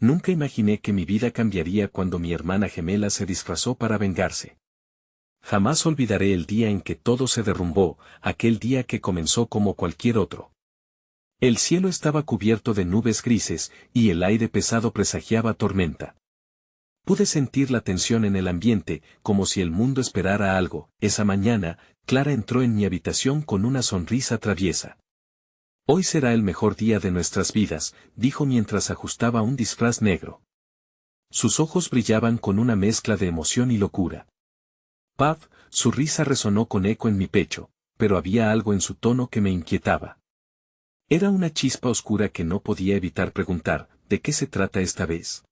Nunca imaginé que mi vida cambiaría cuando mi hermana gemela se disfrazó para vengarse. Jamás olvidaré el día en que todo se derrumbó, aquel día que comenzó como cualquier otro. El cielo estaba cubierto de nubes grises, y el aire pesado presagiaba tormenta. Pude sentir la tensión en el ambiente, como si el mundo esperara algo. Esa mañana, Clara entró en mi habitación con una sonrisa traviesa. Hoy será el mejor día de nuestras vidas, dijo mientras ajustaba un disfraz negro. Sus ojos brillaban con una mezcla de emoción y locura. Paf, su risa resonó con eco en mi pecho, pero había algo en su tono que me inquietaba. Era una chispa oscura que no podía evitar preguntar, ¿de qué se trata esta vez?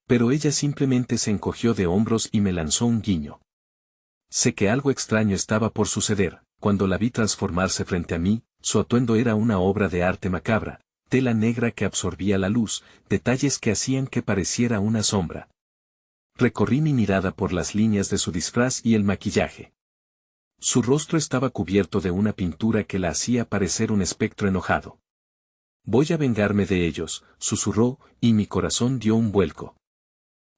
Pero ella simplemente se encogió de hombros y me lanzó un guiño. Sé que algo extraño estaba por suceder. Cuando la vi transformarse frente a mí, su atuendo era una obra de arte macabra, tela negra que absorbía la luz, detalles que hacían que pareciera una sombra. Recorrí mi mirada por las líneas de su disfraz y el maquillaje. Su rostro estaba cubierto de una pintura que la hacía parecer un espectro enojado. Voy a vengarme de ellos, susurró, y mi corazón dio un vuelco.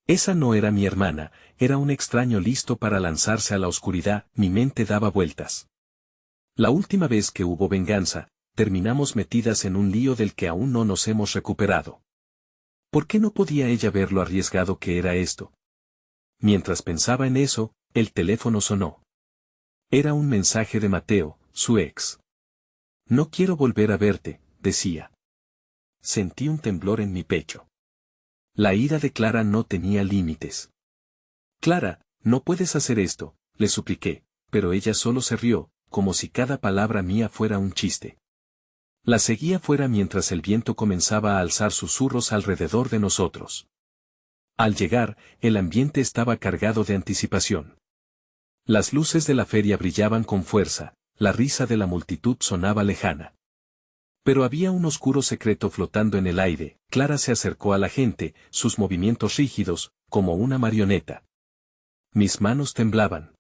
Esa no era mi hermana, era un extraño listo para lanzarse a la oscuridad. Mi mente daba vueltas. La última vez que hubo venganza, terminamos metidas en un lío del que aún no nos hemos recuperado. ¿Por qué no podía ella ver lo arriesgado que era esto? Mientras pensaba en eso, el teléfono sonó. Era un mensaje de Mateo, su ex. No quiero volver a verte, decía. Sentí un temblor en mi pecho. La ira de Clara no tenía límites. Clara, no puedes hacer esto, le supliqué, pero ella solo se rió, como si cada palabra mía fuera un chiste. La seguía fuera mientras el viento comenzaba a alzar susurros alrededor de nosotros. Al llegar, el ambiente estaba cargado de anticipación. Las luces de la feria brillaban con fuerza, la risa de la multitud sonaba lejana. Pero había un oscuro secreto flotando en el aire. Clara se acercó a la gente, sus movimientos rígidos, como una marioneta. Mis manos temblaban.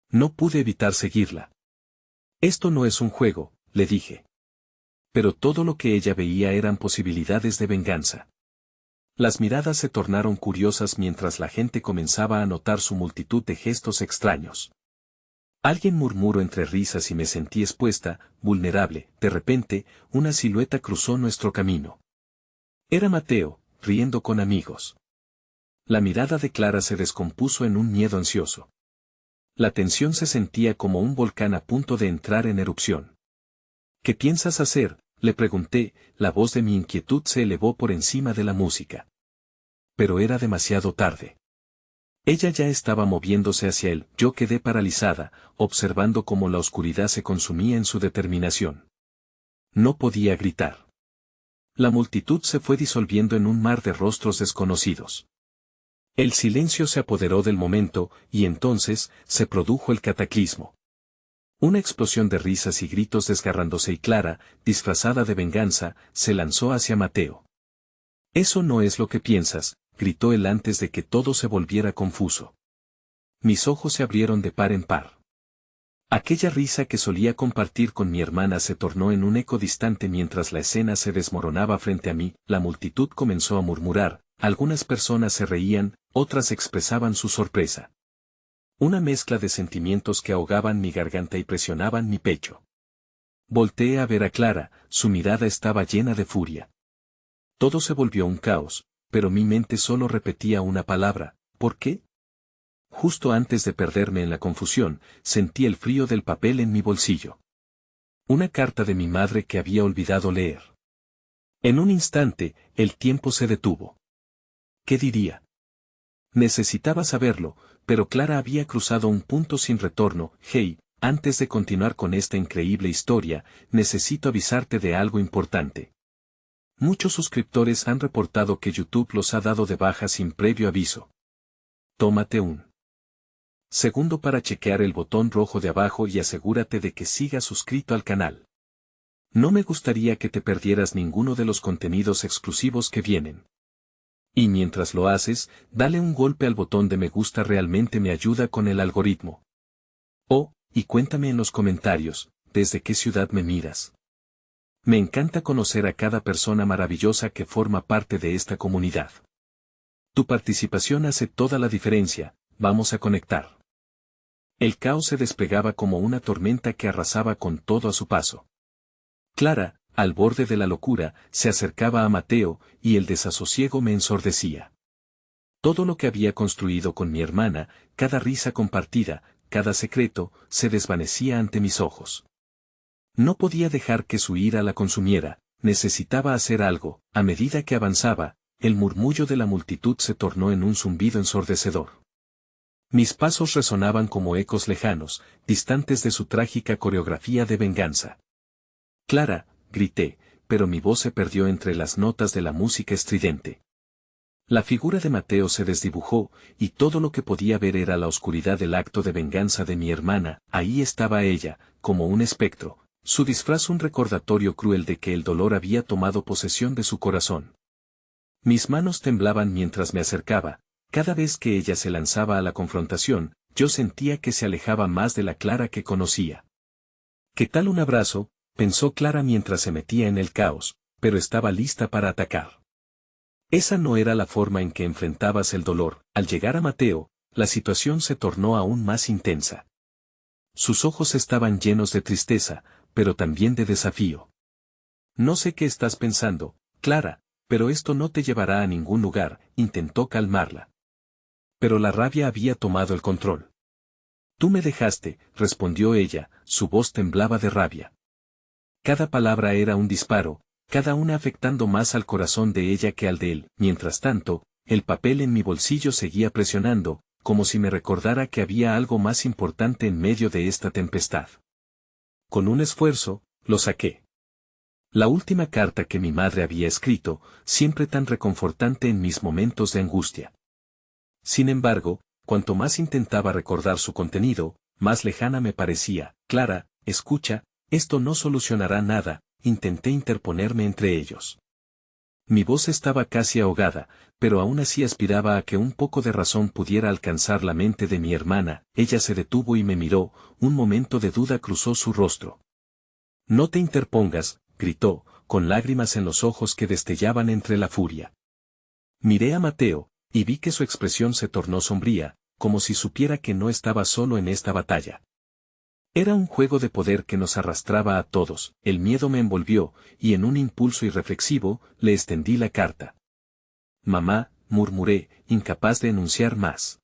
No pude evitar seguirla. Esto no es un juego, le dije. Pero todo lo que ella veía eran posibilidades de venganza. Las miradas se tornaron curiosas mientras la gente comenzaba a notar su multitud de gestos extraños. Alguien murmuró entre risas y me sentí expuesta, vulnerable. De repente, una silueta cruzó nuestro camino. Era Mateo, riendo con amigos. La mirada de Clara se descompuso en un miedo ansioso. La tensión se sentía como un volcán a punto de entrar en erupción. ¿Qué piensas hacer?, le pregunté, la voz de mi inquietud se elevó por encima de la música. Pero era demasiado tarde. Ella ya estaba moviéndose hacia él. Yo quedé paralizada, observando cómo la oscuridad se consumía en su determinación. No podía gritar. La multitud se fue disolviendo en un mar de rostros desconocidos. El silencio se apoderó del momento, y entonces, se produjo el cataclismo. Una explosión de risas y gritos desgarrándose y Clara, disfrazada de venganza, se lanzó hacia Mateo. «Eso no es lo que piensas», gritó él antes de que todo se volviera confuso. Mis ojos se abrieron de par en par. Aquella risa que solía compartir con mi hermana se tornó en un eco distante mientras la escena se desmoronaba frente a mí. La multitud comenzó a murmurar, algunas personas se reían, otras expresaban su sorpresa. Una mezcla de sentimientos que ahogaban mi garganta y presionaban mi pecho. Volteé a ver a Clara, su mirada estaba llena de furia. Todo se volvió un caos, pero mi mente solo repetía una palabra: ¿por qué? Justo antes de perderme en la confusión, sentí el frío del papel en mi bolsillo. Una carta de mi madre que había olvidado leer. En un instante, el tiempo se detuvo. ¿Qué diría? Necesitaba saberlo, pero Clara había cruzado un punto sin retorno. Hey, antes de continuar con esta increíble historia, necesito avisarte de algo importante. Muchos suscriptores han reportado que YouTube los ha dado de baja sin previo aviso. Tómate un segundo para chequear el botón rojo de abajo y asegúrate de que sigas suscrito al canal. No me gustaría que te perdieras ninguno de los contenidos exclusivos que vienen. Y mientras lo haces, dale un golpe al botón de me gusta, realmente me ayuda con el algoritmo. Oh, y cuéntame en los comentarios, ¿desde qué ciudad me miras? Me encanta conocer a cada persona maravillosa que forma parte de esta comunidad. Tu participación hace toda la diferencia, vamos a conectar. El caos se desplegaba como una tormenta que arrasaba con todo a su paso. Clara, al borde de la locura, se acercaba a Mateo, y el desasosiego me ensordecía. Todo lo que había construido con mi hermana, cada risa compartida, cada secreto, se desvanecía ante mis ojos. No podía dejar que su ira la consumiera, necesitaba hacer algo. A medida que avanzaba, el murmullo de la multitud se tornó en un zumbido ensordecedor. Mis pasos resonaban como ecos lejanos, distantes de su trágica coreografía de venganza. Clara, grité, pero mi voz se perdió entre las notas de la música estridente. La figura de Mateo se desdibujó, y todo lo que podía ver era la oscuridad del acto de venganza de mi hermana. Ahí estaba ella, como un espectro, su disfraz un recordatorio cruel de que el dolor había tomado posesión de su corazón. Mis manos temblaban mientras me acercaba. Cada vez que ella se lanzaba a la confrontación, yo sentía que se alejaba más de la Clara que conocía. ¿Qué tal un abrazo?, pensó Clara mientras se metía en el caos, pero estaba lista para atacar. Esa no era la forma en que enfrentabas el dolor. Al llegar a Mateo, la situación se tornó aún más intensa. Sus ojos estaban llenos de tristeza, pero también de desafío. No sé qué estás pensando, Clara, pero esto no te llevará a ningún lugar, intentó calmarla. Pero la rabia había tomado el control. Tú me dejaste, respondió ella, su voz temblaba de rabia. Cada palabra era un disparo, cada una afectando más al corazón de ella que al de él. Mientras tanto, el papel en mi bolsillo seguía presionando, como si me recordara que había algo más importante en medio de esta tempestad. Con un esfuerzo, lo saqué. La última carta que mi madre había escrito, siempre tan reconfortante en mis momentos de angustia. Sin embargo, cuanto más intentaba recordar su contenido, más lejana me parecía. Clara, escucha, esto no solucionará nada, intenté interponerme entre ellos. Mi voz estaba casi ahogada, pero aún así aspiraba a que un poco de razón pudiera alcanzar la mente de mi hermana. Ella se detuvo y me miró, un momento de duda cruzó su rostro. No te interpongas, gritó, con lágrimas en los ojos que destellaban entre la furia. Miré a Mateo, y vi que su expresión se tornó sombría, como si supiera que no estaba solo en esta batalla. Era un juego de poder que nos arrastraba a todos. El miedo me envolvió, y en un impulso irreflexivo, le extendí la carta. Mamá, murmuré, incapaz de enunciar más.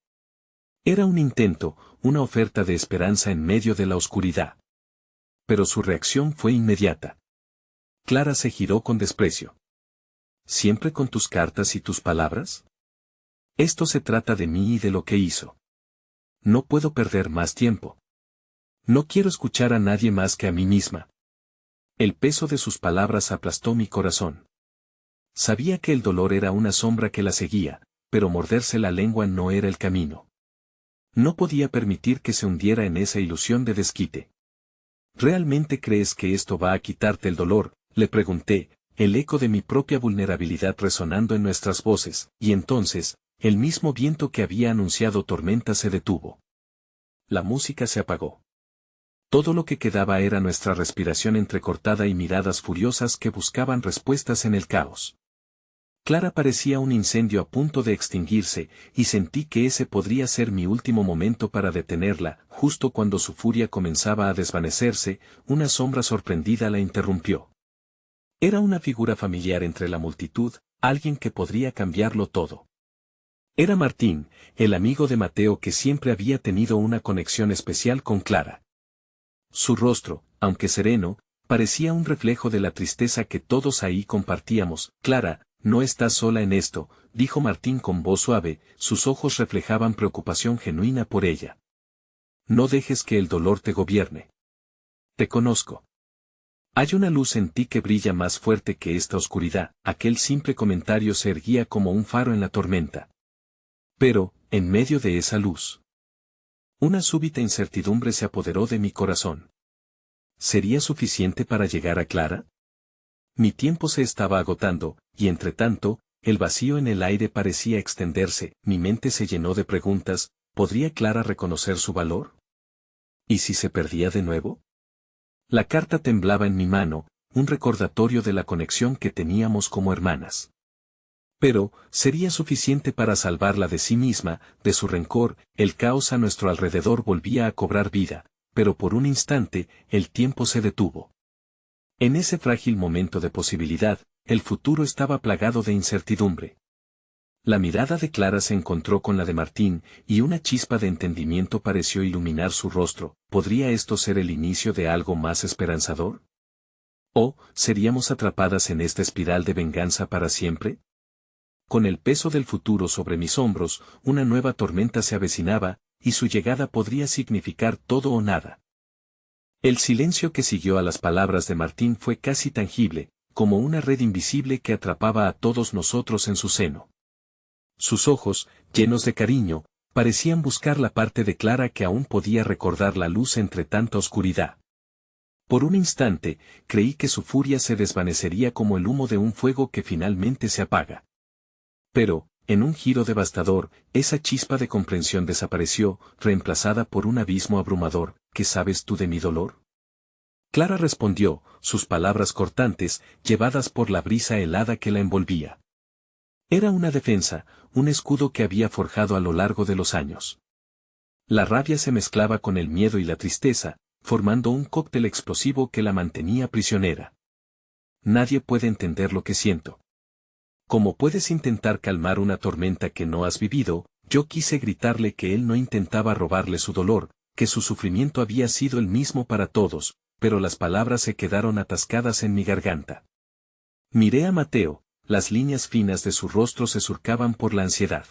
Era un intento, una oferta de esperanza en medio de la oscuridad. Pero su reacción fue inmediata. Clara se giró con desprecio. ¿Siempre con tus cartas y tus palabras? Esto se trata de mí y de lo que hizo. No puedo perder más tiempo. No quiero escuchar a nadie más que a mí misma. El peso de sus palabras aplastó mi corazón. Sabía que el dolor era una sombra que la seguía, pero morderse la lengua no era el camino. No podía permitir que se hundiera en esa ilusión de desquite. ¿Realmente crees que esto va a quitarte el dolor?, le pregunté, el eco de mi propia vulnerabilidad resonando en nuestras voces, y entonces, el mismo viento que había anunciado tormenta se detuvo. La música se apagó. Todo lo que quedaba era nuestra respiración entrecortada y miradas furiosas que buscaban respuestas en el caos. Clara parecía un incendio a punto de extinguirse, y sentí que ese podría ser mi último momento para detenerla. Justo cuando su furia comenzaba a desvanecerse, una sombra sorprendida la interrumpió. Era una figura familiar entre la multitud, alguien que podría cambiarlo todo. Era Martín, el amigo de Mateo que siempre había tenido una conexión especial con Clara. Su rostro, aunque sereno, parecía un reflejo de la tristeza que todos ahí compartíamos. Clara, no estás sola en esto, dijo Martín con voz suave, sus ojos reflejaban preocupación genuina por ella. No dejes que el dolor te gobierne. Te conozco. Hay una luz en ti que brilla más fuerte que esta oscuridad. Aquel simple comentario se erguía como un faro en la tormenta. Pero, en medio de esa luz, una súbita incertidumbre se apoderó de mi corazón. ¿Sería suficiente para llegar a Clara? Mi tiempo se estaba agotando, y entre tanto, el vacío en el aire parecía extenderse. Mi mente se llenó de preguntas. ¿Podría Clara reconocer su valor? ¿Y si se perdía de nuevo? La carta temblaba en mi mano, un recordatorio de la conexión que teníamos como hermanas. Pero, ¿sería suficiente para salvarla de sí misma, de su rencor? El caos a nuestro alrededor volvía a cobrar vida, pero por un instante, el tiempo se detuvo. En ese frágil momento de posibilidad, el futuro estaba plagado de incertidumbre. La mirada de Clara se encontró con la de Martín, y una chispa de entendimiento pareció iluminar su rostro. ¿Podría esto ser el inicio de algo más esperanzador? ¿O seríamos atrapadas en esta espiral de venganza para siempre? Con el peso del futuro sobre mis hombros, una nueva tormenta se avecinaba, y su llegada podría significar todo o nada. El silencio que siguió a las palabras de Martín fue casi tangible, como una red invisible que atrapaba a todos nosotros en su seno. Sus ojos, llenos de cariño, parecían buscar la parte de Clara que aún podía recordar la luz entre tanta oscuridad. Por un instante, creí que su furia se desvanecería como el humo de un fuego que finalmente se apaga. Pero, en un giro devastador, esa chispa de comprensión desapareció, reemplazada por un abismo abrumador. ¿Qué sabes tú de mi dolor? Clara respondió, sus palabras cortantes, llevadas por la brisa helada que la envolvía. Era una defensa, un escudo que había forjado a lo largo de los años. La rabia se mezclaba con el miedo y la tristeza, formando un cóctel explosivo que la mantenía prisionera. Nadie puede entender lo que siento. ¿Cómo puedes intentar calmar una tormenta que no has vivido? Yo quise gritarle que él no intentaba robarle su dolor, que su sufrimiento había sido el mismo para todos, pero las palabras se quedaron atascadas en mi garganta. Miré a Mateo. Las líneas finas de su rostro se surcaban por la ansiedad.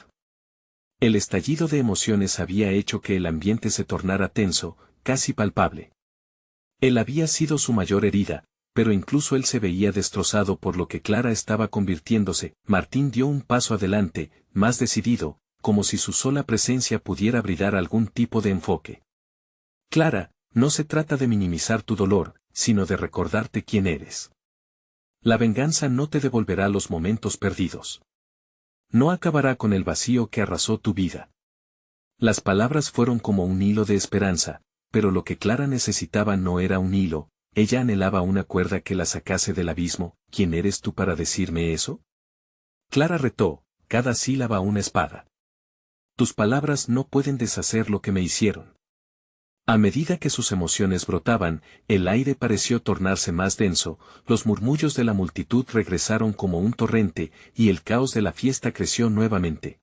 El estallido de emociones había hecho que el ambiente se tornara tenso, casi palpable. Él había sido su mayor herida, pero incluso él se veía destrozado por lo que Clara estaba convirtiéndose. Martín dio un paso adelante, más decidido, como si su sola presencia pudiera brindar algún tipo de enfoque. Clara, no se trata de minimizar tu dolor, sino de recordarte quién eres. La venganza no te devolverá los momentos perdidos. No acabará con el vacío que arrasó tu vida. Las palabras fueron como un hilo de esperanza, pero lo que Clara necesitaba no era un hilo, ella anhelaba una cuerda que la sacase del abismo. ¿Quién eres tú para decirme eso? Clara retó, cada sílaba una espada. Tus palabras no pueden deshacer lo que me hicieron. A medida que sus emociones brotaban, el aire pareció tornarse más denso, los murmullos de la multitud regresaron como un torrente, y el caos de la fiesta creció nuevamente.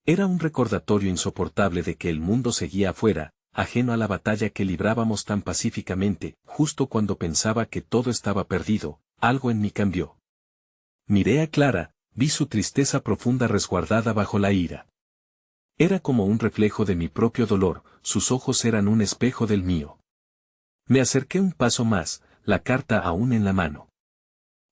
Era un recordatorio insoportable de que el mundo seguía afuera, ajeno a la batalla que librábamos tan pacíficamente. Justo cuando pensaba que todo estaba perdido, algo en mí cambió. Miré a Clara, vi su tristeza profunda resguardada bajo la ira. Era como un reflejo de mi propio dolor, sus ojos eran un espejo del mío. Me acerqué un paso más, la carta aún en la mano.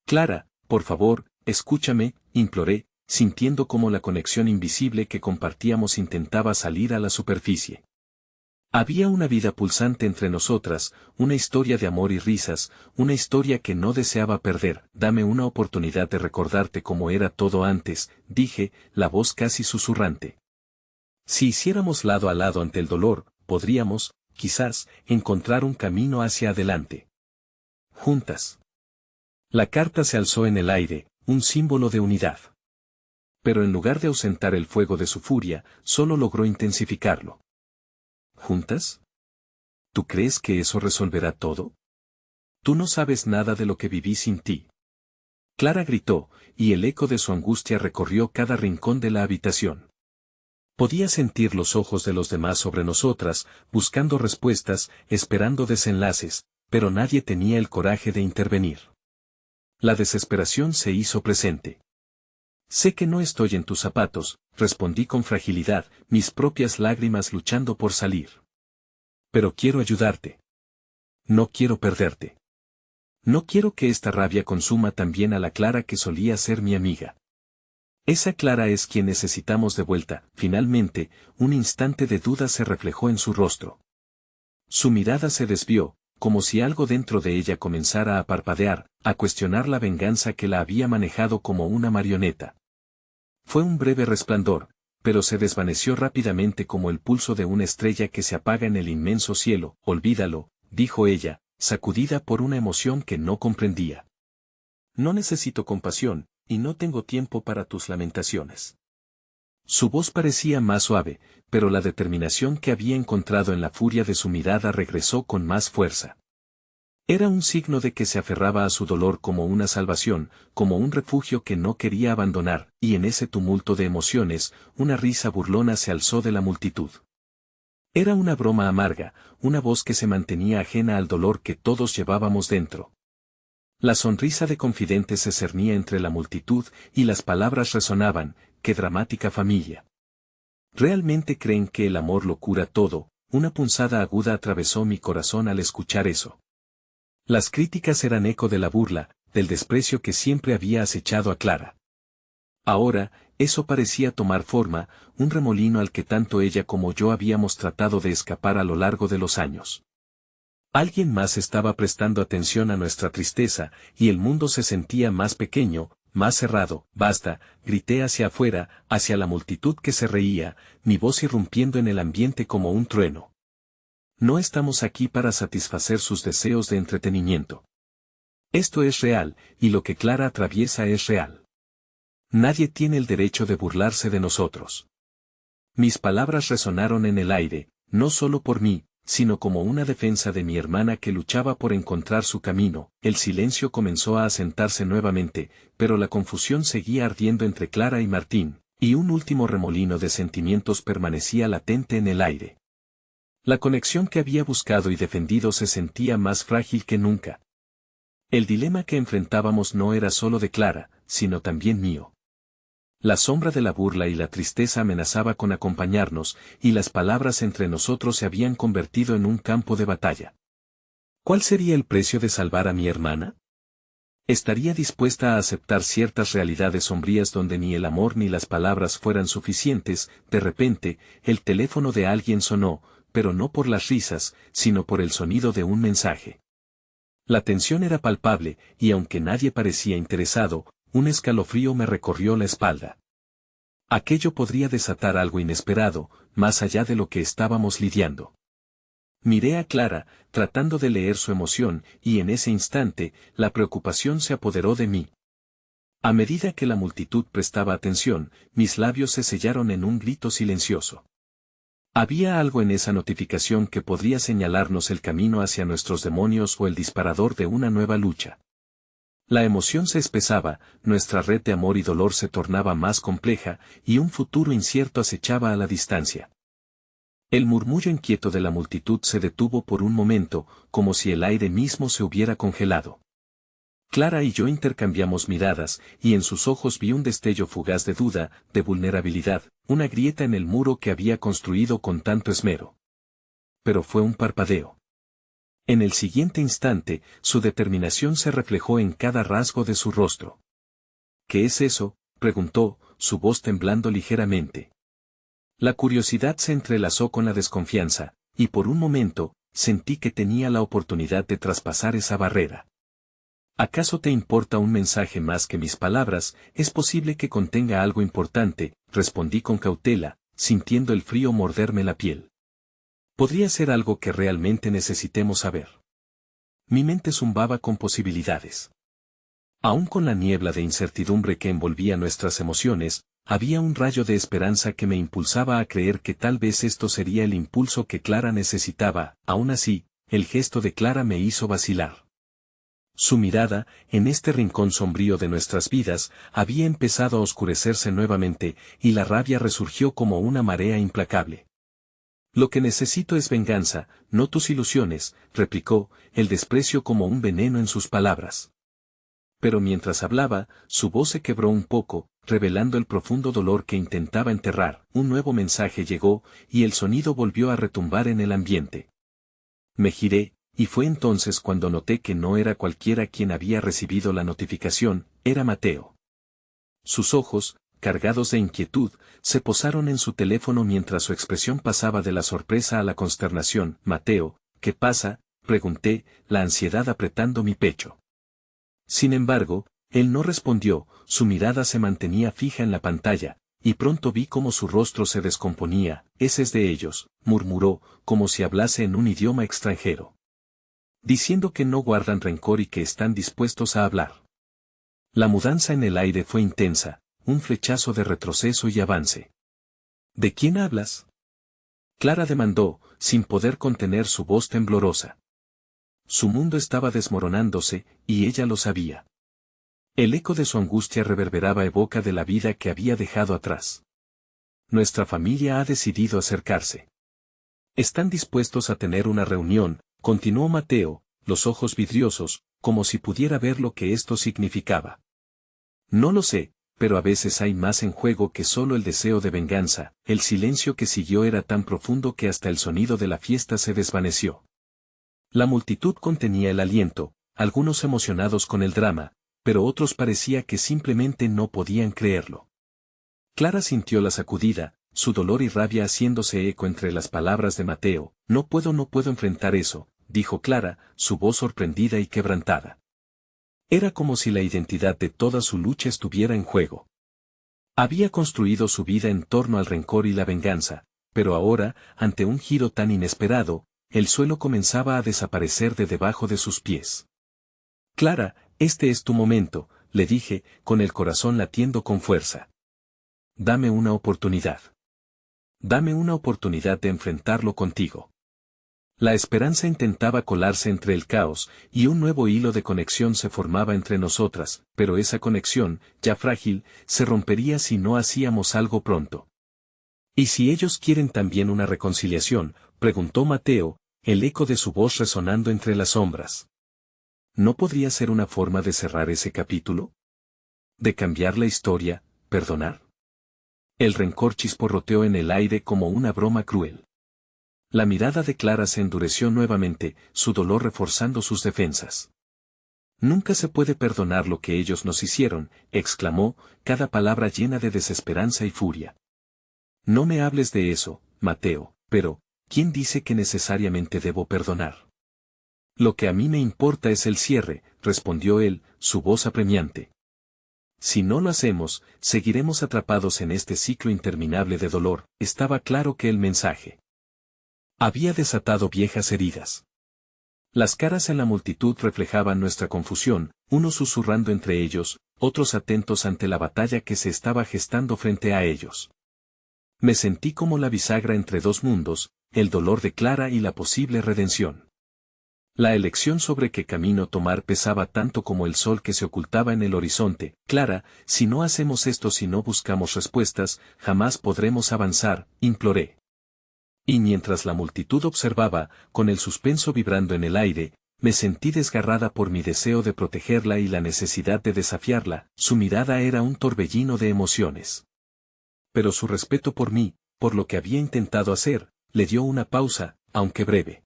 Clara, por favor, escúchame, imploré, sintiendo como la conexión invisible que compartíamos intentaba salir a la superficie. Había una vida pulsante entre nosotras, una historia de amor y risas, una historia que no deseaba perder. Dame una oportunidad de recordarte cómo era todo antes, dije, la voz casi susurrante. Si hiciéramos lado a lado ante el dolor, podríamos, quizás, encontrar un camino hacia adelante. Juntas. La carta se alzó en el aire, un símbolo de unidad. Pero en lugar de ausentar el fuego de su furia, solo logró intensificarlo. ¿Juntas? ¿Tú crees que eso resolverá todo? Tú no sabes nada de lo que viví sin ti. Clara gritó, y el eco de su angustia recorrió cada rincón de la habitación. Podía sentir los ojos de los demás sobre nosotras, buscando respuestas, esperando desenlaces, pero nadie tenía el coraje de intervenir. La desesperación se hizo presente. Sé que no estoy en tus zapatos, respondí con fragilidad, mis propias lágrimas luchando por salir. Pero quiero ayudarte. No quiero perderte. No quiero que esta rabia consuma también a la Clara que solía ser mi amiga. Esa Clara es quien necesitamos de vuelta. Finalmente, un instante de duda se reflejó en su rostro. Su mirada se desvió, como si algo dentro de ella comenzara a parpadear, a cuestionar la venganza que la había manejado como una marioneta. Fue un breve resplandor, pero se desvaneció rápidamente como el pulso de una estrella que se apaga en el inmenso cielo. Olvídalo, dijo ella, sacudida por una emoción que no comprendía. No necesito compasión, y no tengo tiempo para tus lamentaciones. Su voz parecía más suave, pero la determinación que había encontrado en la furia de su mirada regresó con más fuerza. Era un signo de que se aferraba a su dolor como una salvación, como un refugio que no quería abandonar, y en ese tumulto de emociones, una risa burlona se alzó de la multitud. Era una broma amarga, una voz que se mantenía ajena al dolor que todos llevábamos dentro. La sonrisa de confidente se cernía entre la multitud y las palabras resonaban: ¡qué dramática familia! ¿Realmente creen que el amor lo cura todo? Una punzada aguda atravesó mi corazón al escuchar eso. Las críticas eran eco de la burla, del desprecio que siempre había acechado a Clara. Ahora, eso parecía tomar forma, un remolino al que tanto ella como yo habíamos tratado de escapar a lo largo de los años. Alguien más estaba prestando atención a nuestra tristeza, y el mundo se sentía más pequeño, más cerrado. Basta, grité hacia afuera, hacia la multitud que se reía, mi voz irrumpiendo en el ambiente como un trueno. No estamos aquí para satisfacer sus deseos de entretenimiento. Esto es real, y lo que Clara atraviesa es real. Nadie tiene el derecho de burlarse de nosotros. Mis palabras resonaron en el aire, no solo por mí, sino como una defensa de mi hermana que luchaba por encontrar su camino. El silencio comenzó a asentarse nuevamente, pero la confusión seguía ardiendo entre Clara y Martín, y un último remolino de sentimientos permanecía latente en el aire. La conexión que había buscado y defendido se sentía más frágil que nunca. El dilema que enfrentábamos no era solo de Clara, sino también mío. La sombra de la burla y la tristeza amenazaba con acompañarnos, y las palabras entre nosotros se habían convertido en un campo de batalla. ¿Cuál sería el precio de salvar a mi hermana? ¿Estaría dispuesta a aceptar ciertas realidades sombrías donde ni el amor ni las palabras fueran suficientes? De repente, el teléfono de alguien sonó, pero no por las risas, sino por el sonido de un mensaje. La tensión era palpable, y aunque nadie parecía interesado, un escalofrío me recorrió la espalda. Aquello podría desatar algo inesperado, más allá de lo que estábamos lidiando. Miré a Clara, tratando de leer su emoción, y en ese instante, la preocupación se apoderó de mí. A medida que la multitud prestaba atención, mis labios se sellaron en un grito silencioso. Había algo en esa notificación que podría señalarnos el camino hacia nuestros demonios o el disparador de una nueva lucha. La emoción se espesaba, nuestra red de amor y dolor se tornaba más compleja, y un futuro incierto acechaba a la distancia. El murmullo inquieto de la multitud se detuvo por un momento, como si el aire mismo se hubiera congelado. Clara y yo intercambiamos miradas, y en sus ojos vi un destello fugaz de duda, de vulnerabilidad, una grieta en el muro que había construido con tanto esmero. Pero fue un parpadeo. En el siguiente instante, su determinación se reflejó en cada rasgo de su rostro. ¿Qué es eso?, preguntó, su voz temblando ligeramente. La curiosidad se entrelazó con la desconfianza, y por un momento, sentí que tenía la oportunidad de traspasar esa barrera. ¿Acaso te importa un mensaje más que mis palabras? Es posible que contenga algo importante, respondí con cautela, sintiendo el frío morderme la piel. Podría ser algo que realmente necesitemos saber. Mi mente zumbaba con posibilidades. Aún con la niebla de incertidumbre que envolvía nuestras emociones, había un rayo de esperanza que me impulsaba a creer que tal vez esto sería el impulso que Clara necesitaba. Aún así, el gesto de Clara me hizo vacilar. Su mirada, en este rincón sombrío de nuestras vidas, había empezado a oscurecerse nuevamente, y la rabia resurgió como una marea implacable. Lo que necesito es venganza, no tus ilusiones, replicó, el desprecio como un veneno en sus palabras. Pero mientras hablaba, su voz se quebró un poco, revelando el profundo dolor que intentaba enterrar. Un nuevo mensaje llegó, y el sonido volvió a retumbar en el ambiente. Me giré, y fue entonces cuando noté que no era cualquiera quien había recibido la notificación, era Mateo. Sus ojos, cargados de inquietud, se posaron en su teléfono mientras su expresión pasaba de la sorpresa a la consternación. Mateo, ¿qué pasa?, pregunté, la ansiedad apretando mi pecho. Sin embargo, él no respondió, su mirada se mantenía fija en la pantalla, y pronto vi cómo su rostro se descomponía. Ese es de ellos, murmuró, como si hablase en un idioma extranjero. diciendo que no guardan rencor y que están dispuestos a hablar. La mudanza en el aire fue intensa, un flechazo de retroceso y avance. ¿De quién hablas?, Clara demandó, sin poder contener su voz temblorosa. Su mundo estaba desmoronándose, y ella lo sabía. El eco de su angustia reverberaba en boca de la vida que había dejado atrás. Nuestra familia ha decidido acercarse. Están dispuestos a tener una reunión, continuó Mateo, los ojos vidriosos, como si pudiera ver lo que esto significaba. No lo sé, pero a veces hay más en juego que solo el deseo de venganza. El silencio que siguió era tan profundo que hasta el sonido de la fiesta se desvaneció. La multitud contenía el aliento, algunos emocionados con el drama, pero otros parecía que simplemente no podían creerlo. Clara sintió la sacudida, su dolor y rabia haciéndose eco entre las palabras de Mateo. No puedo enfrentar eso, dijo Clara, su voz sorprendida y quebrantada. Era como si la identidad de toda su lucha estuviera en juego. Había construido su vida en torno al rencor y la venganza, pero ahora, ante un giro tan inesperado, el suelo comenzaba a desaparecer de debajo de sus pies. Clara, este es tu momento, le dije, con el corazón latiendo con fuerza. Dame una oportunidad. Dame una oportunidad de enfrentarlo contigo. La esperanza intentaba colarse entre el caos, y un nuevo hilo de conexión se formaba entre nosotras, pero esa conexión, ya frágil, se rompería si no hacíamos algo pronto. ¿Y si ellos quieren también una reconciliación?, preguntó Mateo, el eco de su voz resonando entre las sombras. ¿No podría ser una forma de cerrar ese capítulo? ¿De cambiar la historia, perdonar? El rencor chisporroteó en el aire como una broma cruel. La mirada de Clara se endureció nuevamente, su dolor reforzando sus defensas. Nunca se puede perdonar lo que ellos nos hicieron, exclamó, cada palabra llena de desesperanza y furia. No me hables de eso, Mateo, pero, ¿quién dice que necesariamente debo perdonar? Lo que a mí me importa es el cierre, respondió él, su voz apremiante. Si no lo hacemos, seguiremos atrapados en este ciclo interminable de dolor. Estaba claro que el mensaje había desatado viejas heridas. Las caras en la multitud reflejaban nuestra confusión, unos susurrando entre ellos, otros atentos ante la batalla que se estaba gestando frente a ellos. Me sentí como la bisagra entre dos mundos, el dolor de Clara y la posible redención. La elección sobre qué camino tomar pesaba tanto como el sol que se ocultaba en el horizonte. Clara, si no hacemos esto, si no buscamos respuestas, jamás podremos avanzar, imploré. Y mientras la multitud observaba, con el suspenso vibrando en el aire, me sentí desgarrada por mi deseo de protegerla y la necesidad de desafiarla. Su mirada era un torbellino de emociones. Pero su respeto por mí, por lo que había intentado hacer, le dio una pausa, aunque breve.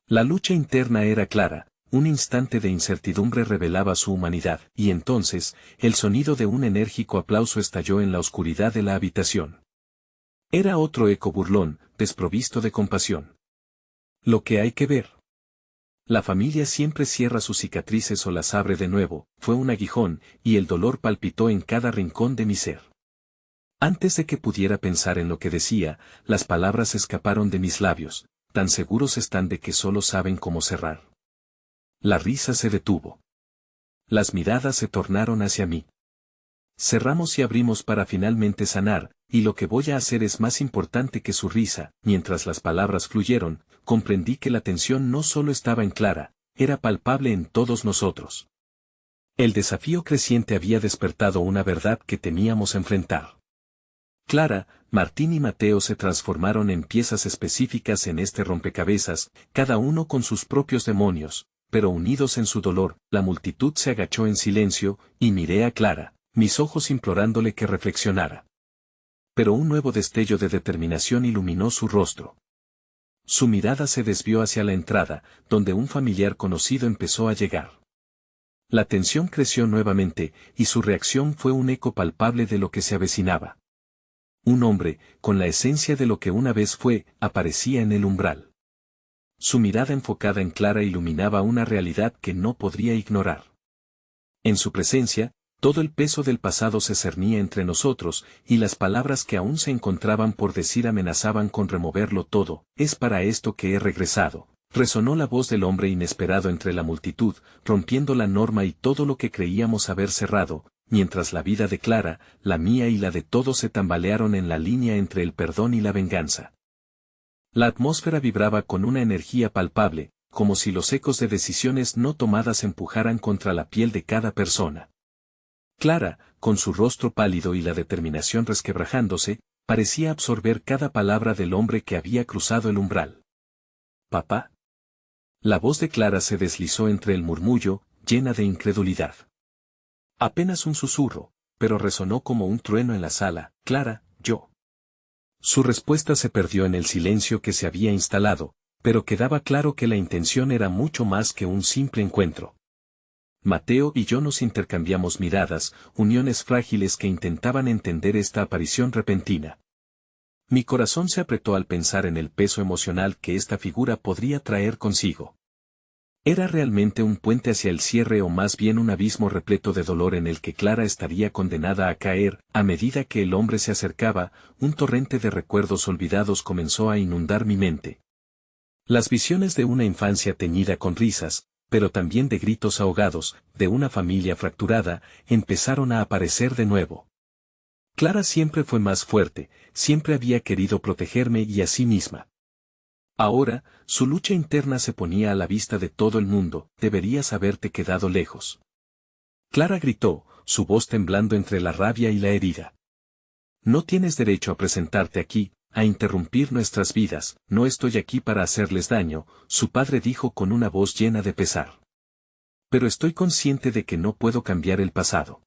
La lucha interna era clara, un instante de incertidumbre revelaba su humanidad, y entonces, el sonido de un enérgico aplauso estalló en la oscuridad de la habitación. Era otro eco burlón, desprovisto de compasión. Lo que hay que ver. La familia siempre cierra sus cicatrices o las abre de nuevo, fue un aguijón, y el dolor palpitó en cada rincón de mi ser. Antes de que pudiera pensar en lo que decía, las palabras escaparon de mis labios, tan seguros están de que solo saben cómo cerrar. La risa se detuvo. Las miradas se tornaron hacia mí. Cerramos y abrimos para finalmente sanar, y lo que voy a hacer es más importante que su risa. Mientras las palabras fluyeron, comprendí que la tensión no solo estaba en Clara, era palpable en todos nosotros. El desafío creciente había despertado una verdad que temíamos enfrentar. Clara, Martín y Mateo se transformaron en piezas específicas en este rompecabezas, cada uno con sus propios demonios, pero unidos en su dolor. La multitud se agachó en silencio, y miré a Clara, mis ojos implorándole que reflexionara. Pero un nuevo destello de determinación iluminó su rostro. Su mirada se desvió hacia la entrada, donde un familiar conocido empezó a llegar. La tensión creció nuevamente, y su reacción fue un eco palpable de lo que se avecinaba. Un hombre, con la esencia de lo que una vez fue, aparecía en el umbral. Su mirada enfocada en Clara iluminaba una realidad que no podría ignorar. En su presencia, todo el peso del pasado se cernía entre nosotros, y las palabras que aún se encontraban por decir amenazaban con removerlo todo. Es para esto que he regresado, Resonó la voz del hombre inesperado entre la multitud, rompiendo la norma y todo lo que creíamos haber cerrado, mientras la vida de Clara, la mía y la de todos se tambalearon en la línea entre el perdón y la venganza. La atmósfera vibraba con una energía palpable, como si los ecos de decisiones no tomadas empujaran contra la piel de cada persona. Clara, con su rostro pálido y la determinación resquebrajándose, parecía absorber cada palabra del hombre que había cruzado el umbral. «¿Papá?» La voz de Clara se deslizó entre el murmullo, llena de incredulidad. Apenas un susurro, pero resonó como un trueno en la sala. «Clara, yo». Su respuesta se perdió en el silencio que se había instalado, pero quedaba claro que la intención era mucho más que un simple encuentro. Mateo y yo nos intercambiamos miradas, uniones frágiles que intentaban entender esta aparición repentina. Mi corazón se apretó al pensar en el peso emocional que esta figura podría traer consigo. ¿Era realmente un puente hacia el cierre o más bien un abismo repleto de dolor en el que Clara estaría condenada a caer? A medida que el hombre se acercaba, un torrente de recuerdos olvidados comenzó a inundar mi mente. Las visiones de una infancia teñida con risas, pero también de gritos ahogados, de una familia fracturada, empezaron a aparecer de nuevo. Clara siempre fue más fuerte, siempre había querido protegerme y a sí misma. Ahora, su lucha interna se ponía a la vista de todo el mundo. «Deberías haberte quedado lejos». Clara gritó, su voz temblando entre la rabia y la herida. «No tienes derecho a presentarte aquí, a interrumpir nuestras vidas. No estoy aquí para hacerles daño», su padre dijo con una voz llena de pesar. «Pero estoy consciente de que no puedo cambiar el pasado.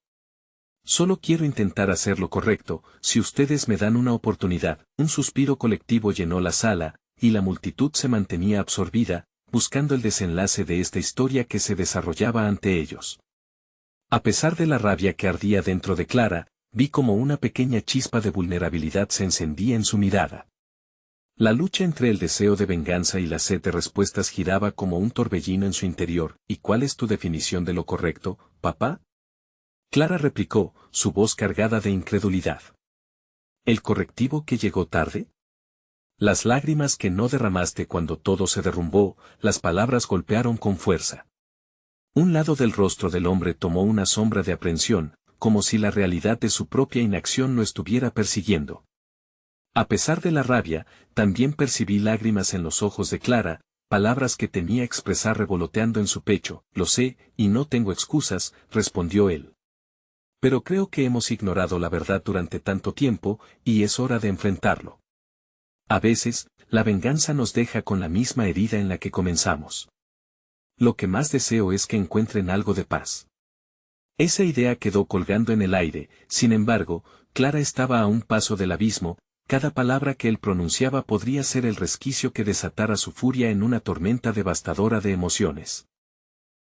Solo quiero intentar hacer lo correcto, si ustedes me dan una oportunidad». Un suspiro colectivo llenó la sala, y la multitud se mantenía absorbida, buscando el desenlace de esta historia que se desarrollaba ante ellos. A pesar de la rabia que ardía dentro de Clara, vi como una pequeña chispa de vulnerabilidad se encendía en su mirada. La lucha entre el deseo de venganza y la sed de respuestas giraba como un torbellino en su interior. «¿Y cuál es tu definición de lo correcto, papá?», Clara replicó, su voz cargada de incredulidad. «¿El correctivo que llegó tarde? Las lágrimas que no derramaste cuando todo se derrumbó», las palabras golpearon con fuerza. Un lado del rostro del hombre tomó una sombra de aprensión, como si la realidad de su propia inacción lo estuviera persiguiendo. A pesar de la rabia, también percibí lágrimas en los ojos de Clara, palabras que temía expresar revoloteando en su pecho. «Lo sé, y no tengo excusas», respondió él. «Pero creo que hemos ignorado la verdad durante tanto tiempo, y es hora de enfrentarlo. A veces, la venganza nos deja con la misma herida en la que comenzamos. Lo que más deseo es que encuentren algo de paz». Esa idea quedó colgando en el aire. Sin embargo, Clara estaba a un paso del abismo. Cada palabra que él pronunciaba podría ser el resquicio que desatara su furia en una tormenta devastadora de emociones.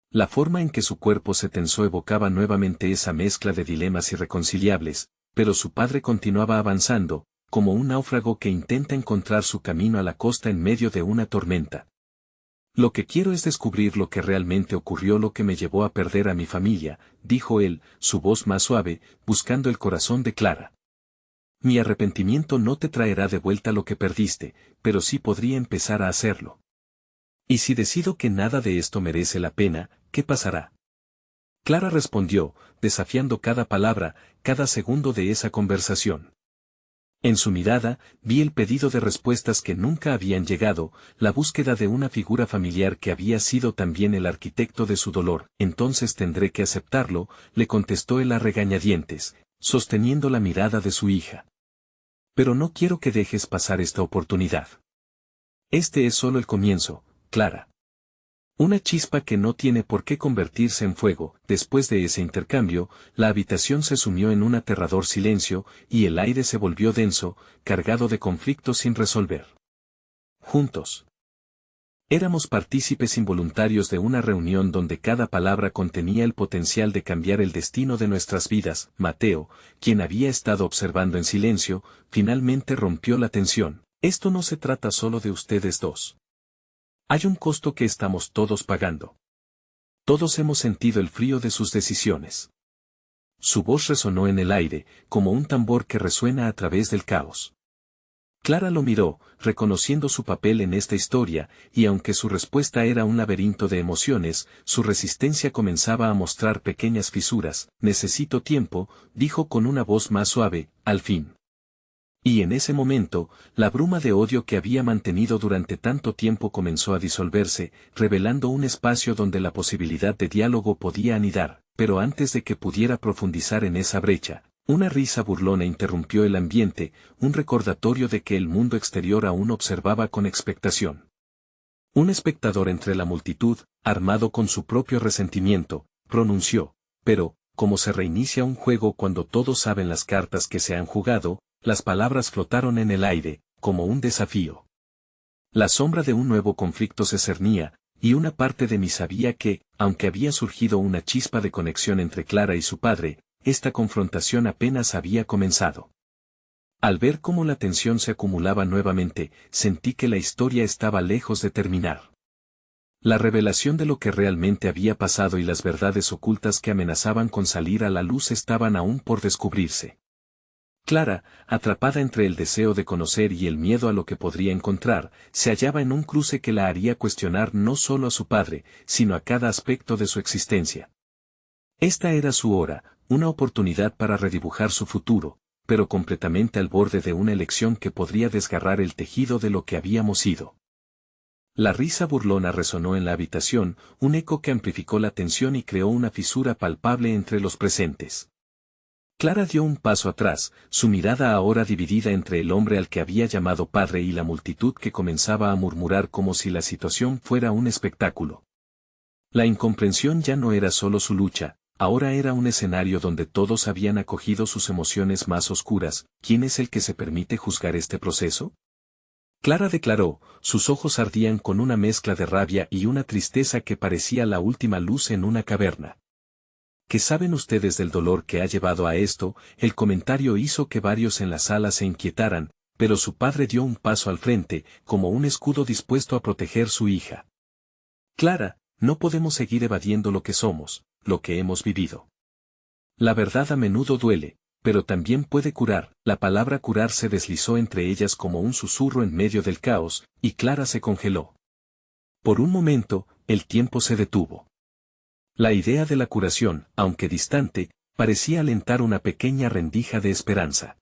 La forma en que su cuerpo se tensó evocaba nuevamente esa mezcla de dilemas irreconciliables, pero su padre continuaba avanzando, como un náufrago que intenta encontrar su camino a la costa en medio de una tormenta. «Lo que quiero es descubrir lo que realmente ocurrió, lo que me llevó a perder a mi familia», dijo él, su voz más suave, buscando el corazón de Clara. «Mi arrepentimiento no te traerá de vuelta lo que perdiste, pero sí podría empezar a hacerlo. Y si decido que nada de esto merece la pena, ¿qué pasará?». Clara respondió, desafiando cada palabra, cada segundo de esa conversación. En su mirada, vi el pedido de respuestas que nunca habían llegado, la búsqueda de una figura familiar que había sido también el arquitecto de su dolor. «Entonces tendré que aceptarlo», le contestó él a regañadientes, sosteniendo la mirada de su hija. «Pero no quiero que dejes pasar esta oportunidad. Este es solo el comienzo, Clara. Una chispa que no tiene por qué convertirse en fuego». Después de ese intercambio, la habitación se sumió en un aterrador silencio, y el aire se volvió denso, cargado de conflictos sin resolver. Juntos. Éramos partícipes involuntarios de una reunión donde cada palabra contenía el potencial de cambiar el destino de nuestras vidas. Mateo, quien había estado observando en silencio, finalmente rompió la tensión. «Esto no se trata solo de ustedes dos. Hay un costo que estamos todos pagando. Todos hemos sentido el frío de sus decisiones». Su voz resonó en el aire, como un tambor que resuena a través del caos. Clara lo miró, reconociendo su papel en esta historia, y aunque su respuesta era un laberinto de emociones, su resistencia comenzaba a mostrar pequeñas fisuras. Necesito tiempo, dijo con una voz más suave, al fin. Y en ese momento, la bruma de odio que había mantenido durante tanto tiempo comenzó a disolverse, revelando un espacio donde la posibilidad de diálogo podía anidar, pero antes de que pudiera profundizar en esa brecha, una risa burlona interrumpió el ambiente, un recordatorio de que el mundo exterior aún observaba con expectación. Un espectador entre la multitud, armado con su propio resentimiento, pronunció, pero, como se reinicia un juego cuando todos saben las cartas que se han jugado, las palabras flotaron en el aire, como un desafío. La sombra de un nuevo conflicto se cernía, y una parte de mí sabía que, aunque había surgido una chispa de conexión entre Clara y su padre, esta confrontación apenas había comenzado. Al ver cómo la tensión se acumulaba nuevamente, sentí que la historia estaba lejos de terminar. La revelación de lo que realmente había pasado y las verdades ocultas que amenazaban con salir a la luz estaban aún por descubrirse. Clara, atrapada entre el deseo de conocer y el miedo a lo que podría encontrar, se hallaba en un cruce que la haría cuestionar no solo a su padre, sino a cada aspecto de su existencia. Esta era su hora, una oportunidad para redibujar su futuro, pero completamente al borde de una elección que podría desgarrar el tejido de lo que habíamos sido. La risa burlona resonó en la habitación, un eco que amplificó la tensión y creó una fisura palpable entre los presentes. Clara dio un paso atrás, su mirada ahora dividida entre el hombre al que había llamado padre y la multitud que comenzaba a murmurar como si la situación fuera un espectáculo. La incomprensión ya no era solo su lucha, ahora era un escenario donde todos habían acogido sus emociones más oscuras. ¿Quién es el que se permite juzgar este proceso? Clara declaró, sus ojos ardían con una mezcla de rabia y una tristeza que parecía la última luz en una caverna. ¿Qué saben ustedes del dolor que ha llevado a esto? El comentario hizo que varios en la sala se inquietaran, pero su padre dio un paso al frente, como un escudo dispuesto a proteger su hija. Clara, no podemos seguir evadiendo lo que somos, lo que hemos vivido. La verdad a menudo duele, pero también puede curar. La palabra curar se deslizó entre ellas como un susurro en medio del caos, y Clara se congeló. Por un momento, el tiempo se detuvo. La idea de la curación, aunque distante, parecía alentar una pequeña rendija de esperanza.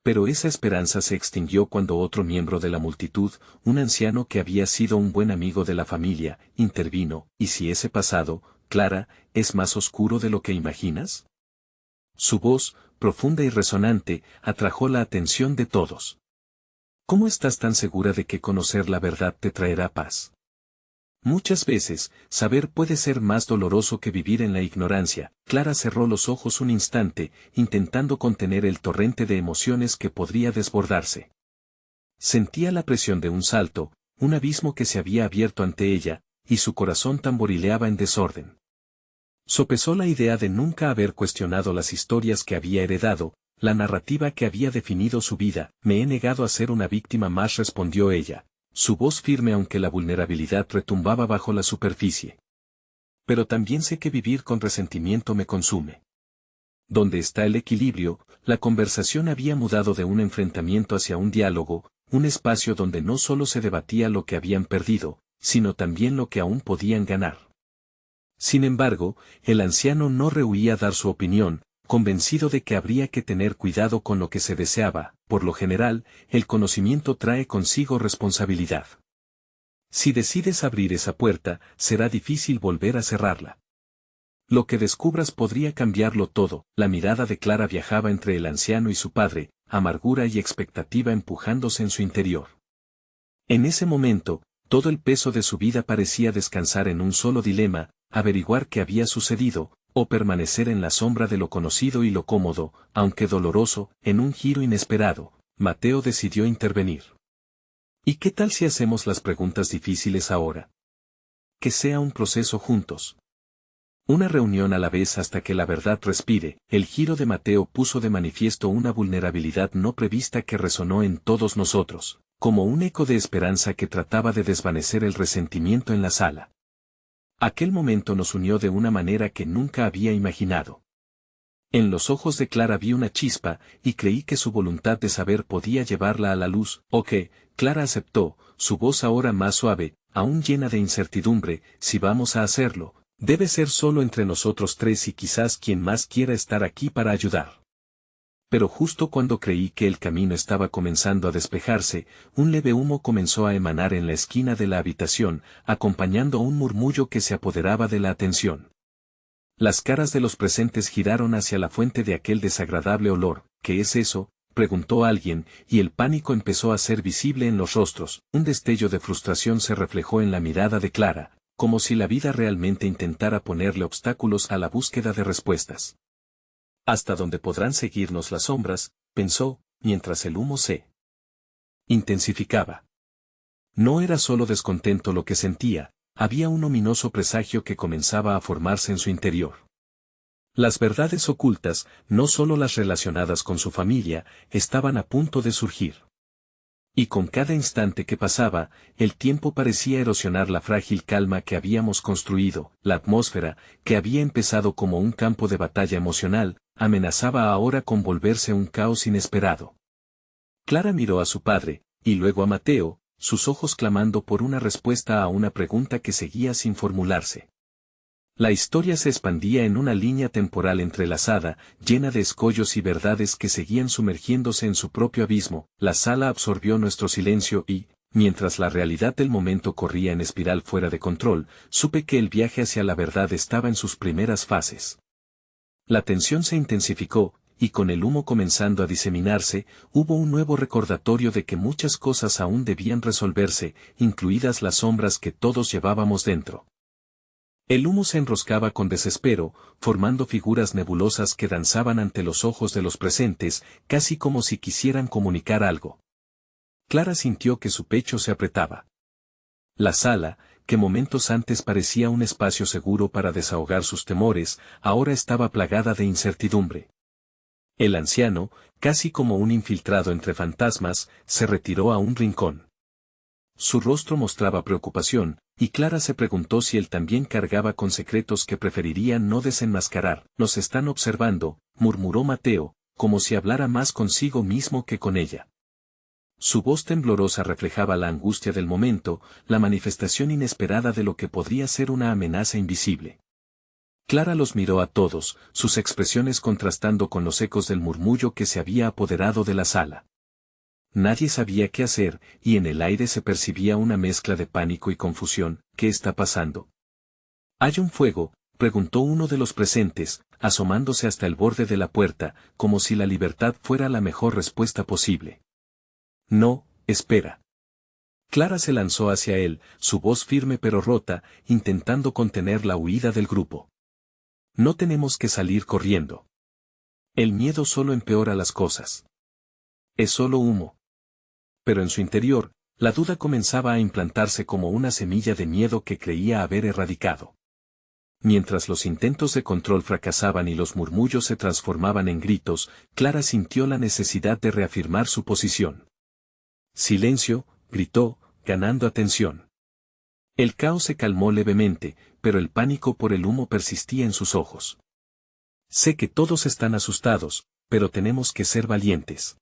Pero esa esperanza se extinguió cuando otro miembro de la multitud, un anciano que había sido un buen amigo de la familia, intervino. ¿Y si ese pasado, Clara, es más oscuro de lo que imaginas? Su voz, profunda y resonante, atrajo la atención de todos. ¿Cómo estás tan segura de que conocer la verdad te traerá paz? Muchas veces, saber puede ser más doloroso que vivir en la ignorancia. Clara cerró los ojos un instante, intentando contener el torrente de emociones que podría desbordarse. Sentía la presión de un salto, un abismo que se había abierto ante ella, y su corazón tamborileaba en desorden. Sopesó la idea de nunca haber cuestionado las historias que había heredado, la narrativa que había definido su vida. Me he negado a ser una víctima más, respondió ella. Su voz firme aunque la vulnerabilidad retumbaba bajo la superficie. Pero también sé que vivir con resentimiento me consume. ¿Dónde está el equilibrio? La conversación había mudado de un enfrentamiento hacia un diálogo, un espacio donde no solo se debatía lo que habían perdido, sino también lo que aún podían ganar. Sin embargo, el anciano no rehuía dar su opinión, convencido de que habría que tener cuidado con lo que se deseaba. Por lo general, el conocimiento trae consigo responsabilidad. Si decides abrir esa puerta, será difícil volver a cerrarla. Lo que descubras podría cambiarlo todo. La mirada de Clara viajaba entre el anciano y su padre, amargura y expectativa empujándose en su interior. En ese momento, todo el peso de su vida parecía descansar en un solo dilema: averiguar qué había sucedido, o permanecer en la sombra de lo conocido y lo cómodo. Aunque doloroso, en un giro inesperado, Mateo decidió intervenir. ¿Y qué tal si hacemos las preguntas difíciles ahora? Que sea un proceso juntos. Una reunión a la vez hasta que la verdad respire. El giro de Mateo puso de manifiesto una vulnerabilidad no prevista que resonó en todos nosotros, como un eco de esperanza que trataba de desvanecer el resentimiento en la sala. Aquel momento nos unió de una manera que nunca había imaginado. En los ojos de Clara vi una chispa, y creí que su voluntad de saber podía llevarla a la luz. Ok, Clara aceptó, su voz ahora más suave, aún llena de incertidumbre. Si vamos a hacerlo, debe ser solo entre nosotros tres y quizás quien más quiera estar aquí para ayudar. Pero justo cuando creí que el camino estaba comenzando a despejarse, un leve humo comenzó a emanar en la esquina de la habitación, acompañando un murmullo que se apoderaba de la atención. Las caras de los presentes giraron hacia la fuente de aquel desagradable olor. ¿Qué es eso?, preguntó alguien, y el pánico empezó a ser visible en los rostros. Un destello de frustración se reflejó en la mirada de Clara, como si la vida realmente intentara ponerle obstáculos a la búsqueda de respuestas. Hasta donde podrán seguirnos las sombras, pensó, mientras el humo se intensificaba. No era solo descontento lo que sentía, había un ominoso presagio que comenzaba a formarse en su interior. Las verdades ocultas, no solo las relacionadas con su familia, estaban a punto de surgir. Y con cada instante que pasaba, el tiempo parecía erosionar la frágil calma que habíamos construido. La atmósfera, que había empezado como un campo de batalla emocional, amenazaba ahora con volverse un caos inesperado. Clara miró a su padre, y luego a Mateo, sus ojos clamando por una respuesta a una pregunta que seguía sin formularse. La historia se expandía en una línea temporal entrelazada, llena de escollos y verdades que seguían sumergiéndose en su propio abismo. La sala absorbió nuestro silencio y, mientras la realidad del momento corría en espiral fuera de control, supe que el viaje hacia la verdad estaba en sus primeras fases. La tensión se intensificó, y con el humo comenzando a diseminarse, hubo un nuevo recordatorio de que muchas cosas aún debían resolverse, incluidas las sombras que todos llevábamos dentro. El humo se enroscaba con desespero, formando figuras nebulosas que danzaban ante los ojos de los presentes, casi como si quisieran comunicar algo. Clara sintió que su pecho se apretaba. La sala, que momentos antes parecía un espacio seguro para desahogar sus temores, ahora estaba plagada de incertidumbre. El anciano, casi como un infiltrado entre fantasmas, se retiró a un rincón. Su rostro mostraba preocupación, y Clara se preguntó si él también cargaba con secretos que preferiría no desenmascarar. Nos están observando, murmuró Mateo, como si hablara más consigo mismo que con ella. Su voz temblorosa reflejaba la angustia del momento, la manifestación inesperada de lo que podría ser una amenaza invisible. Clara los miró a todos, sus expresiones contrastando con los ecos del murmullo que se había apoderado de la sala. Nadie sabía qué hacer, y en el aire se percibía una mezcla de pánico y confusión. ¿Qué está pasando? ¿Hay un fuego?, preguntó uno de los presentes, asomándose hasta el borde de la puerta, como si la libertad fuera la mejor respuesta posible. No, espera. Clara se lanzó hacia él, su voz firme pero rota, intentando contener la huida del grupo. No tenemos que salir corriendo. El miedo solo empeora las cosas. Es solo humo. Pero en su interior, la duda comenzaba a implantarse como una semilla de miedo que creía haber erradicado. Mientras los intentos de control fracasaban y los murmullos se transformaban en gritos, Clara sintió la necesidad de reafirmar su posición. Silencio, gritó, ganando atención. El caos se calmó levemente, pero el pánico por el humo persistía en sus ojos. Sé que todos están asustados, pero tenemos que ser valientes.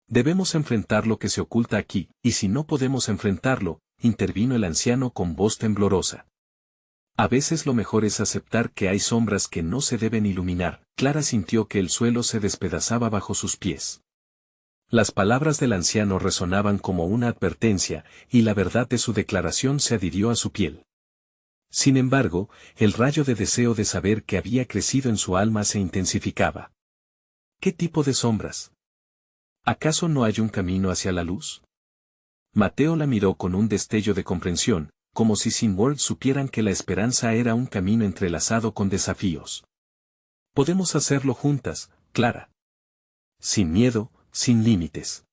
Debemos enfrentar lo que se oculta aquí, y si no podemos enfrentarlo, intervino el anciano con voz temblorosa. A veces lo mejor es aceptar que hay sombras que no se deben iluminar. Clara sintió que el suelo se despedazaba bajo sus pies. Las palabras del anciano resonaban como una advertencia, y la verdad de su declaración se adhirió a su piel. Sin embargo, el rayo de deseo de saber que había crecido en su alma se intensificaba. ¿Qué tipo de sombras? ¿Acaso no hay un camino hacia la luz? Mateo la miró con un destello de comprensión, como si sin Word supieran que la esperanza era un camino entrelazado con desafíos. Podemos hacerlo juntas, Clara. Sin miedo, sin límites.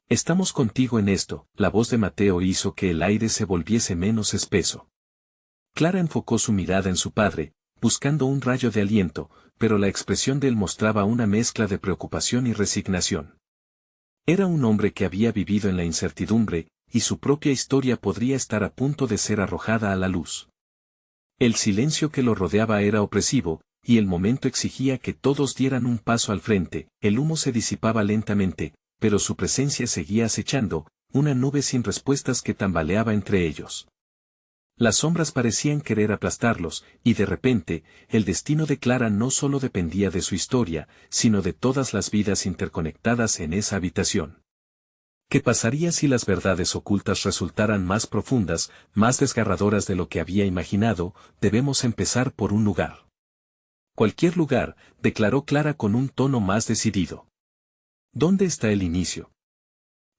Estamos contigo en esto. La voz de Mateo hizo que el aire se volviese menos espeso. Clara enfocó su mirada en su padre, buscando un rayo de aliento, pero la expresión de él mostraba una mezcla de preocupación y resignación. Era un hombre que había vivido en la incertidumbre, y su propia historia podría estar a punto de ser arrojada a la luz. El silencio que lo rodeaba era opresivo, y el momento exigía que todos dieran un paso al frente. El humo se disipaba lentamente, pero su presencia seguía acechando, una nube sin respuestas que tambaleaba entre ellos. Las sombras parecían querer aplastarlos, y de repente, el destino de Clara no solo dependía de su historia, sino de todas las vidas interconectadas en esa habitación. ¿Qué pasaría si las verdades ocultas resultaran más profundas, más desgarradoras de lo que había imaginado? Debemos empezar por un lugar. Cualquier lugar, declaró Clara con un tono más decidido. ¿Dónde está el inicio?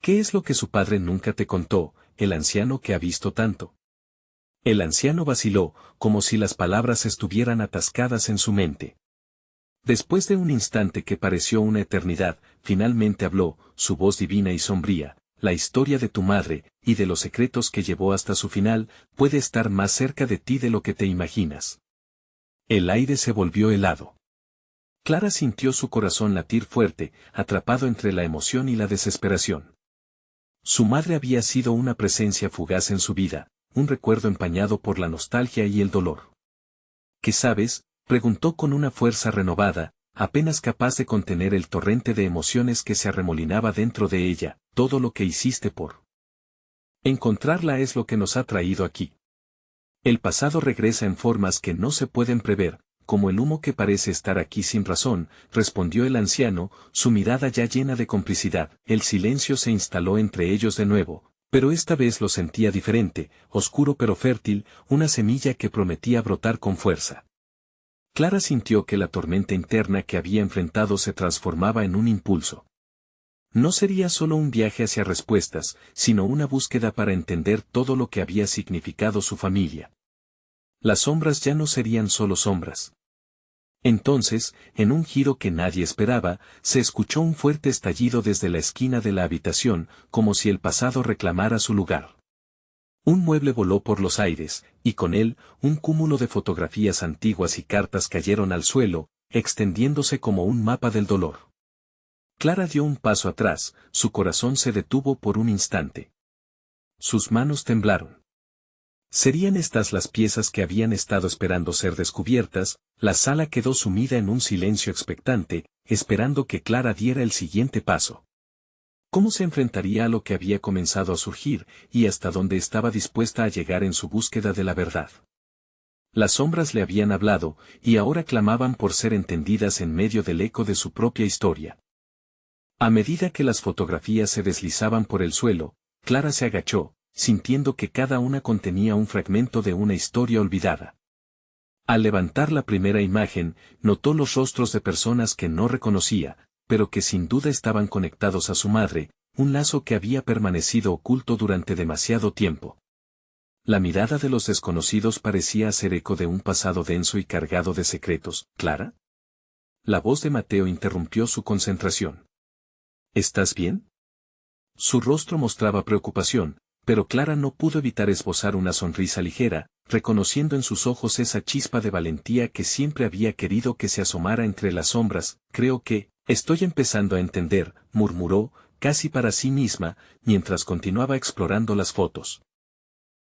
¿Qué es lo que su padre nunca te contó, el anciano que ha visto tanto? El anciano vaciló, como si las palabras estuvieran atascadas en su mente. Después de un instante que pareció una eternidad, finalmente habló, su voz divina y sombría: la historia de tu madre, y de los secretos que llevó hasta su final, puede estar más cerca de ti de lo que te imaginas. El aire se volvió helado. Clara sintió su corazón latir fuerte, atrapado entre la emoción y la desesperación. Su madre había sido una presencia fugaz en su vida, un recuerdo empañado por la nostalgia y el dolor. ¿Qué sabes?, preguntó con una fuerza renovada, apenas capaz de contener el torrente de emociones que se arremolinaba dentro de ella. Todo lo que hiciste por encontrarla es lo que nos ha traído aquí. El pasado regresa en formas que no se pueden prever, como el humo que parece estar aquí sin razón, respondió el anciano, su mirada ya llena de complicidad. El silencio se instaló entre ellos de nuevo, pero esta vez lo sentía diferente, oscuro pero fértil, una semilla que prometía brotar con fuerza. Clara sintió que la tormenta interna que había enfrentado se transformaba en un impulso. No sería solo un viaje hacia respuestas, sino una búsqueda para entender todo lo que había significado su familia. Las sombras ya no serían solo sombras. Entonces, en un giro que nadie esperaba, se escuchó un fuerte estallido desde la esquina de la habitación, como si el pasado reclamara su lugar. Un mueble voló por los aires, y con él, un cúmulo de fotografías antiguas y cartas cayeron al suelo, extendiéndose como un mapa del dolor. Clara dio un paso atrás, su corazón se detuvo por un instante. Sus manos temblaron. ¿Serían estas las piezas que habían estado esperando ser descubiertas? La sala quedó sumida en un silencio expectante, esperando que Clara diera el siguiente paso. ¿Cómo se enfrentaría a lo que había comenzado a surgir, y hasta dónde estaba dispuesta a llegar en su búsqueda de la verdad? Las sombras le habían hablado, y ahora clamaban por ser entendidas en medio del eco de su propia historia. A medida que las fotografías se deslizaban por el suelo, Clara se agachó, sintiendo que cada una contenía un fragmento de una historia olvidada. Al levantar la primera imagen, notó los rostros de personas que no reconocía, pero que sin duda estaban conectados a su madre, un lazo que había permanecido oculto durante demasiado tiempo. La mirada de los desconocidos parecía hacer eco de un pasado denso y cargado de secretos. ¿Clara? La voz de Mateo interrumpió su concentración. ¿Estás bien? Su rostro mostraba preocupación, pero Clara no pudo evitar esbozar una sonrisa ligera, reconociendo en sus ojos esa chispa de valentía que siempre había querido que se asomara entre las sombras. Creo que, estoy empezando a entender, murmuró, casi para sí misma, mientras continuaba explorando las fotos.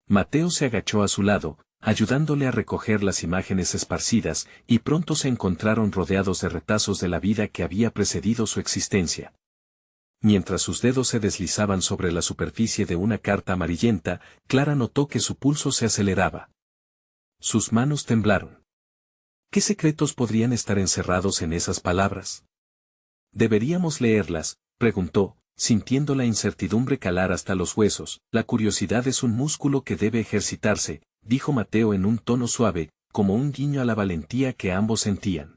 Mateo se agachó a su lado, ayudándole a recoger las imágenes esparcidas, y pronto se encontraron rodeados de retazos de la vida que había precedido su existencia. Mientras sus dedos se deslizaban sobre la superficie de una carta amarillenta, Clara notó que su pulso se aceleraba. Sus manos temblaron. ¿Qué secretos podrían estar encerrados en esas palabras? ¿Deberíamos leerlas?, preguntó, sintiendo la incertidumbre calar hasta los huesos. La curiosidad es un músculo que debe ejercitarse, dijo Mateo en un tono suave, como un guiño a la valentía que ambos sentían.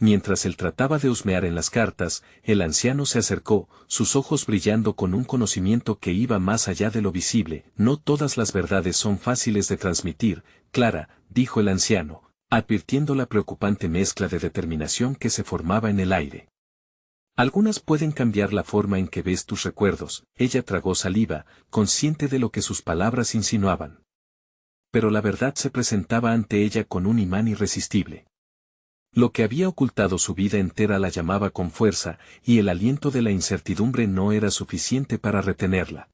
Mientras él trataba de husmear en las cartas, el anciano se acercó, sus ojos brillando con un conocimiento que iba más allá de lo visible. No todas las verdades son fáciles de transmitir, Clara, dijo el anciano, advirtiendo la preocupante mezcla de determinación que se formaba en el aire. Algunas pueden cambiar la forma en que ves tus recuerdos. Ella tragó saliva, consciente de lo que sus palabras insinuaban. Pero la verdad se presentaba ante ella con un imán irresistible. Lo que había ocultado su vida entera la llamaba con fuerza, y el aliento de la incertidumbre no era suficiente para retenerla.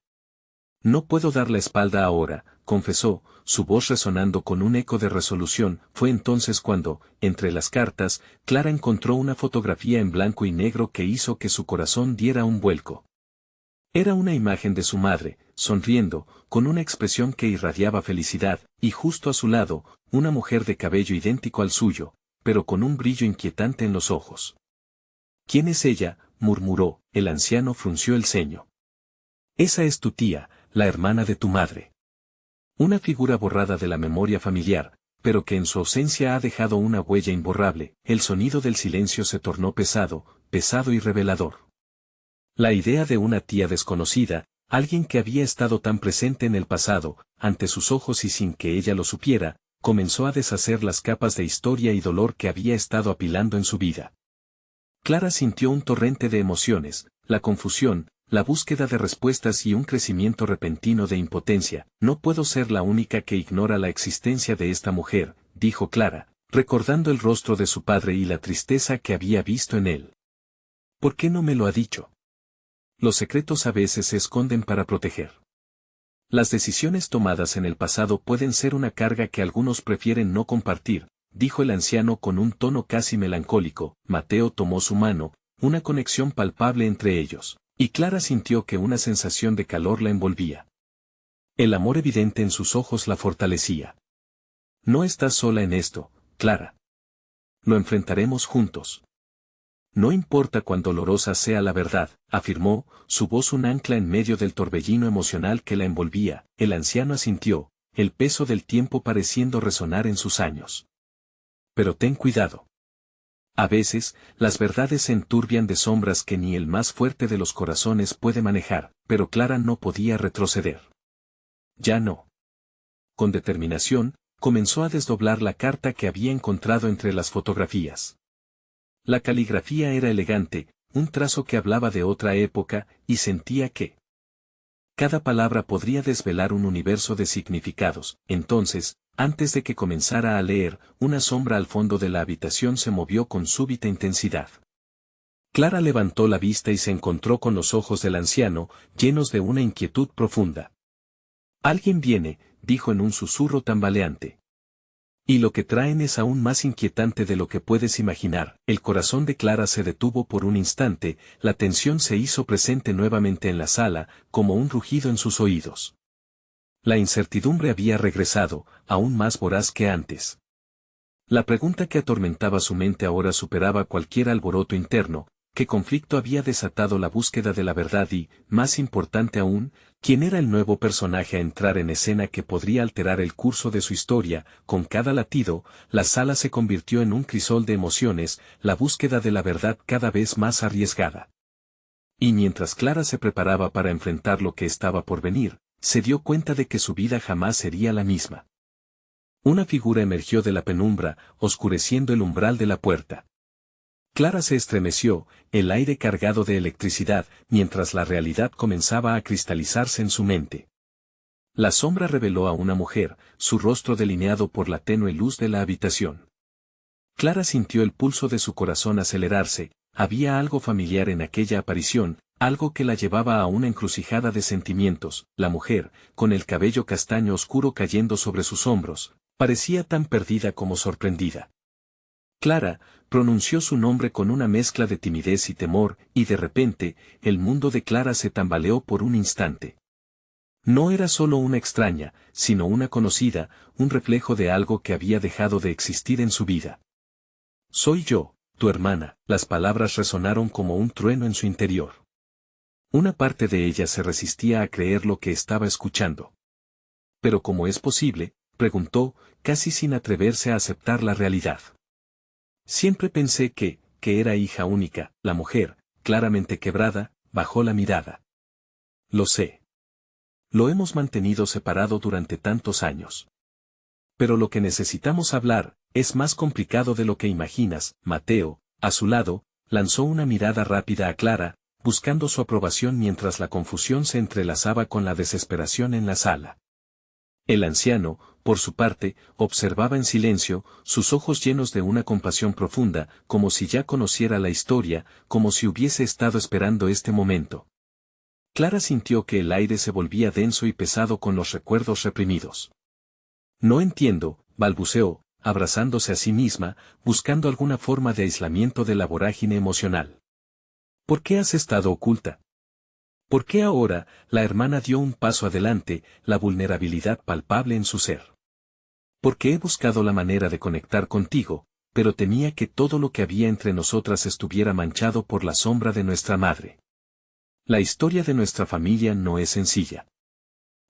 No puedo dar la espalda ahora, confesó, su voz resonando con un eco de resolución. Fue entonces cuando, entre las cartas, Clara encontró una fotografía en blanco y negro que hizo que su corazón diera un vuelco. Era una imagen de su madre, sonriendo, con una expresión que irradiaba felicidad, y justo a su lado, una mujer de cabello idéntico al suyo, pero con un brillo inquietante en los ojos. ¿Quién es ella?, murmuró. El anciano frunció el ceño. Esa es tu tía, la hermana de tu madre. Una figura borrada de la memoria familiar, pero que en su ausencia ha dejado una huella imborrable. El sonido del silencio se tornó pesado, pesado y revelador. La idea de una tía desconocida, alguien que había estado tan presente en el pasado, ante sus ojos y sin que ella lo supiera, comenzó a deshacer las capas de historia y dolor que había estado apilando en su vida. Clara sintió un torrente de emociones, la confusión, la búsqueda de respuestas y un crecimiento repentino de impotencia. No puedo ser la única que ignora la existencia de esta mujer, dijo Clara, recordando el rostro de su padre y la tristeza que había visto en él. ¿Por qué no me lo ha dicho? Los secretos a veces se esconden para proteger. Las decisiones tomadas en el pasado pueden ser una carga que algunos prefieren no compartir, dijo el anciano con un tono casi melancólico. Mateo tomó su mano, una conexión palpable entre ellos, y Clara sintió que una sensación de calor la envolvía. El amor evidente en sus ojos la fortalecía. No estás sola en esto, Clara. Lo enfrentaremos juntos. No importa cuán dolorosa sea la verdad, afirmó, su voz un ancla en medio del torbellino emocional que la envolvía. El anciano asintió, el peso del tiempo pareciendo resonar en sus años. Pero ten cuidado. A veces, las verdades se enturbian de sombras que ni el más fuerte de los corazones puede manejar, pero Clara no podía retroceder. Ya no. Con determinación, comenzó a desdoblar la carta que había encontrado entre las fotografías. La caligrafía era elegante, un trazo que hablaba de otra época, y sentía que cada palabra podría desvelar un universo de significados. Entonces, antes de que comenzara a leer, una sombra al fondo de la habitación se movió con súbita intensidad. Clara levantó la vista y se encontró con los ojos del anciano, llenos de una inquietud profunda. Alguien viene, dijo en un susurro tambaleante. Y lo que traen es aún más inquietante de lo que puedes imaginar. El corazón de Clara se detuvo por un instante, la tensión se hizo presente nuevamente en la sala, como un rugido en sus oídos. La incertidumbre había regresado, aún más voraz que antes. La pregunta que atormentaba su mente ahora superaba cualquier alboroto interno. ¿Qué conflicto había desatado la búsqueda de la verdad y, más importante aún, quién era el nuevo personaje a entrar en escena que podría alterar el curso de su historia? Con cada latido, la sala se convirtió en un crisol de emociones, la búsqueda de la verdad cada vez más arriesgada. Y mientras Clara se preparaba para enfrentar lo que estaba por venir, se dio cuenta de que su vida jamás sería la misma. Una figura emergió de la penumbra, oscureciendo el umbral de la puerta. Clara se estremeció, el aire cargado de electricidad, mientras la realidad comenzaba a cristalizarse en su mente. La sombra reveló a una mujer, su rostro delineado por la tenue luz de la habitación. Clara sintió el pulso de su corazón acelerarse, había algo familiar en aquella aparición, algo que la llevaba a una encrucijada de sentimientos. La mujer, con el cabello castaño oscuro cayendo sobre sus hombros, parecía tan perdida como sorprendida. Clara, pronunció su nombre con una mezcla de timidez y temor, y de repente, el mundo de Clara se tambaleó por un instante. No era solo una extraña, sino una conocida, un reflejo de algo que había dejado de existir en su vida. Soy yo, tu hermana. Las palabras resonaron como un trueno en su interior. Una parte de ella se resistía a creer lo que estaba escuchando. ¿Pero cómo es posible?, preguntó, casi sin atreverse a aceptar la realidad. Siempre pensé que era hija única. La mujer, claramente quebrada, bajó la mirada. Lo sé. Lo hemos mantenido separado durante tantos años. Pero lo que necesitamos hablar, es más complicado de lo que imaginas. Mateo, a su lado, lanzó una mirada rápida a Clara, buscando su aprobación mientras la confusión se entrelazaba con la desesperación en la sala. El anciano, por su parte, observaba en silencio, sus ojos llenos de una compasión profunda, como si ya conociera la historia, como si hubiese estado esperando este momento. Clara sintió que el aire se volvía denso y pesado con los recuerdos reprimidos. No entiendo, balbuceó, abrazándose a sí misma, buscando alguna forma de aislamiento de la vorágine emocional. ¿Por qué has estado oculta? ¿Por qué ahora? La hermana dio un paso adelante, la vulnerabilidad palpable en su ser. Porque he buscado la manera de conectar contigo, pero temía que todo lo que había entre nosotras estuviera manchado por la sombra de nuestra madre. La historia de nuestra familia no es sencilla.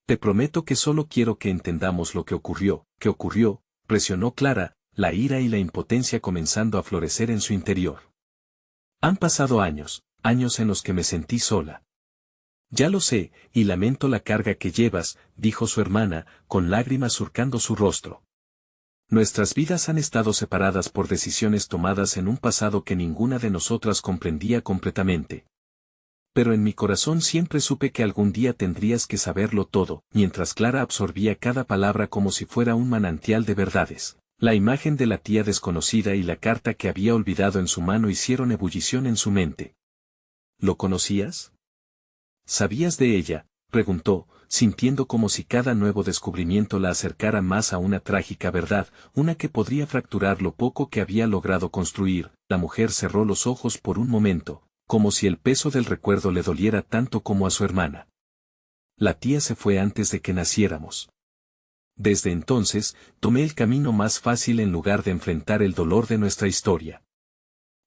Te prometo que solo quiero que entendamos lo que ocurrió, presionó Clara, la ira y la impotencia comenzando a florecer en su interior. Han pasado años, años en los que me sentí sola. Ya lo sé, y lamento la carga que llevas, dijo su hermana, con lágrimas surcando su rostro. Nuestras vidas han estado separadas por decisiones tomadas en un pasado que ninguna de nosotras comprendía completamente. Pero en mi corazón siempre supe que algún día tendrías que saberlo todo, mientras Clara absorbía cada palabra como si fuera un manantial de verdades. La imagen de la tía desconocida y la carta que había olvidado en su mano hicieron ebullición en su mente. ¿Lo conocías? ¿Sabías de ella?, preguntó, sintiendo como si cada nuevo descubrimiento la acercara más a una trágica verdad, una que podría fracturar lo poco que había logrado construir. La mujer cerró los ojos por un momento, como si el peso del recuerdo le doliera tanto como a su hermana. La tía se fue antes de que naciéramos. Desde entonces, tomé el camino más fácil en lugar de enfrentar el dolor de nuestra historia.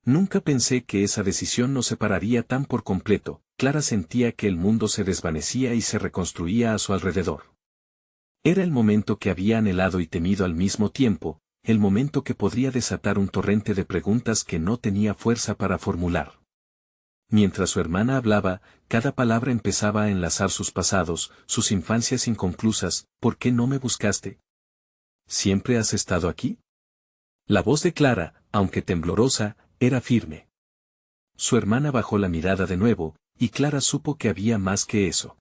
Nunca pensé que esa decisión nos separaría tan por completo. Clara sentía que el mundo se desvanecía y se reconstruía a su alrededor. Era el momento que había anhelado y temido al mismo tiempo, el momento que podría desatar un torrente de preguntas que no tenía fuerza para formular. Mientras su hermana hablaba, cada palabra empezaba a enlazar sus pasados, sus infancias inconclusas. ¿Por qué no me buscaste? ¿Siempre has estado aquí? La voz de Clara, aunque temblorosa, era firme. Su hermana bajó la mirada de nuevo, y Clara supo que había más que eso.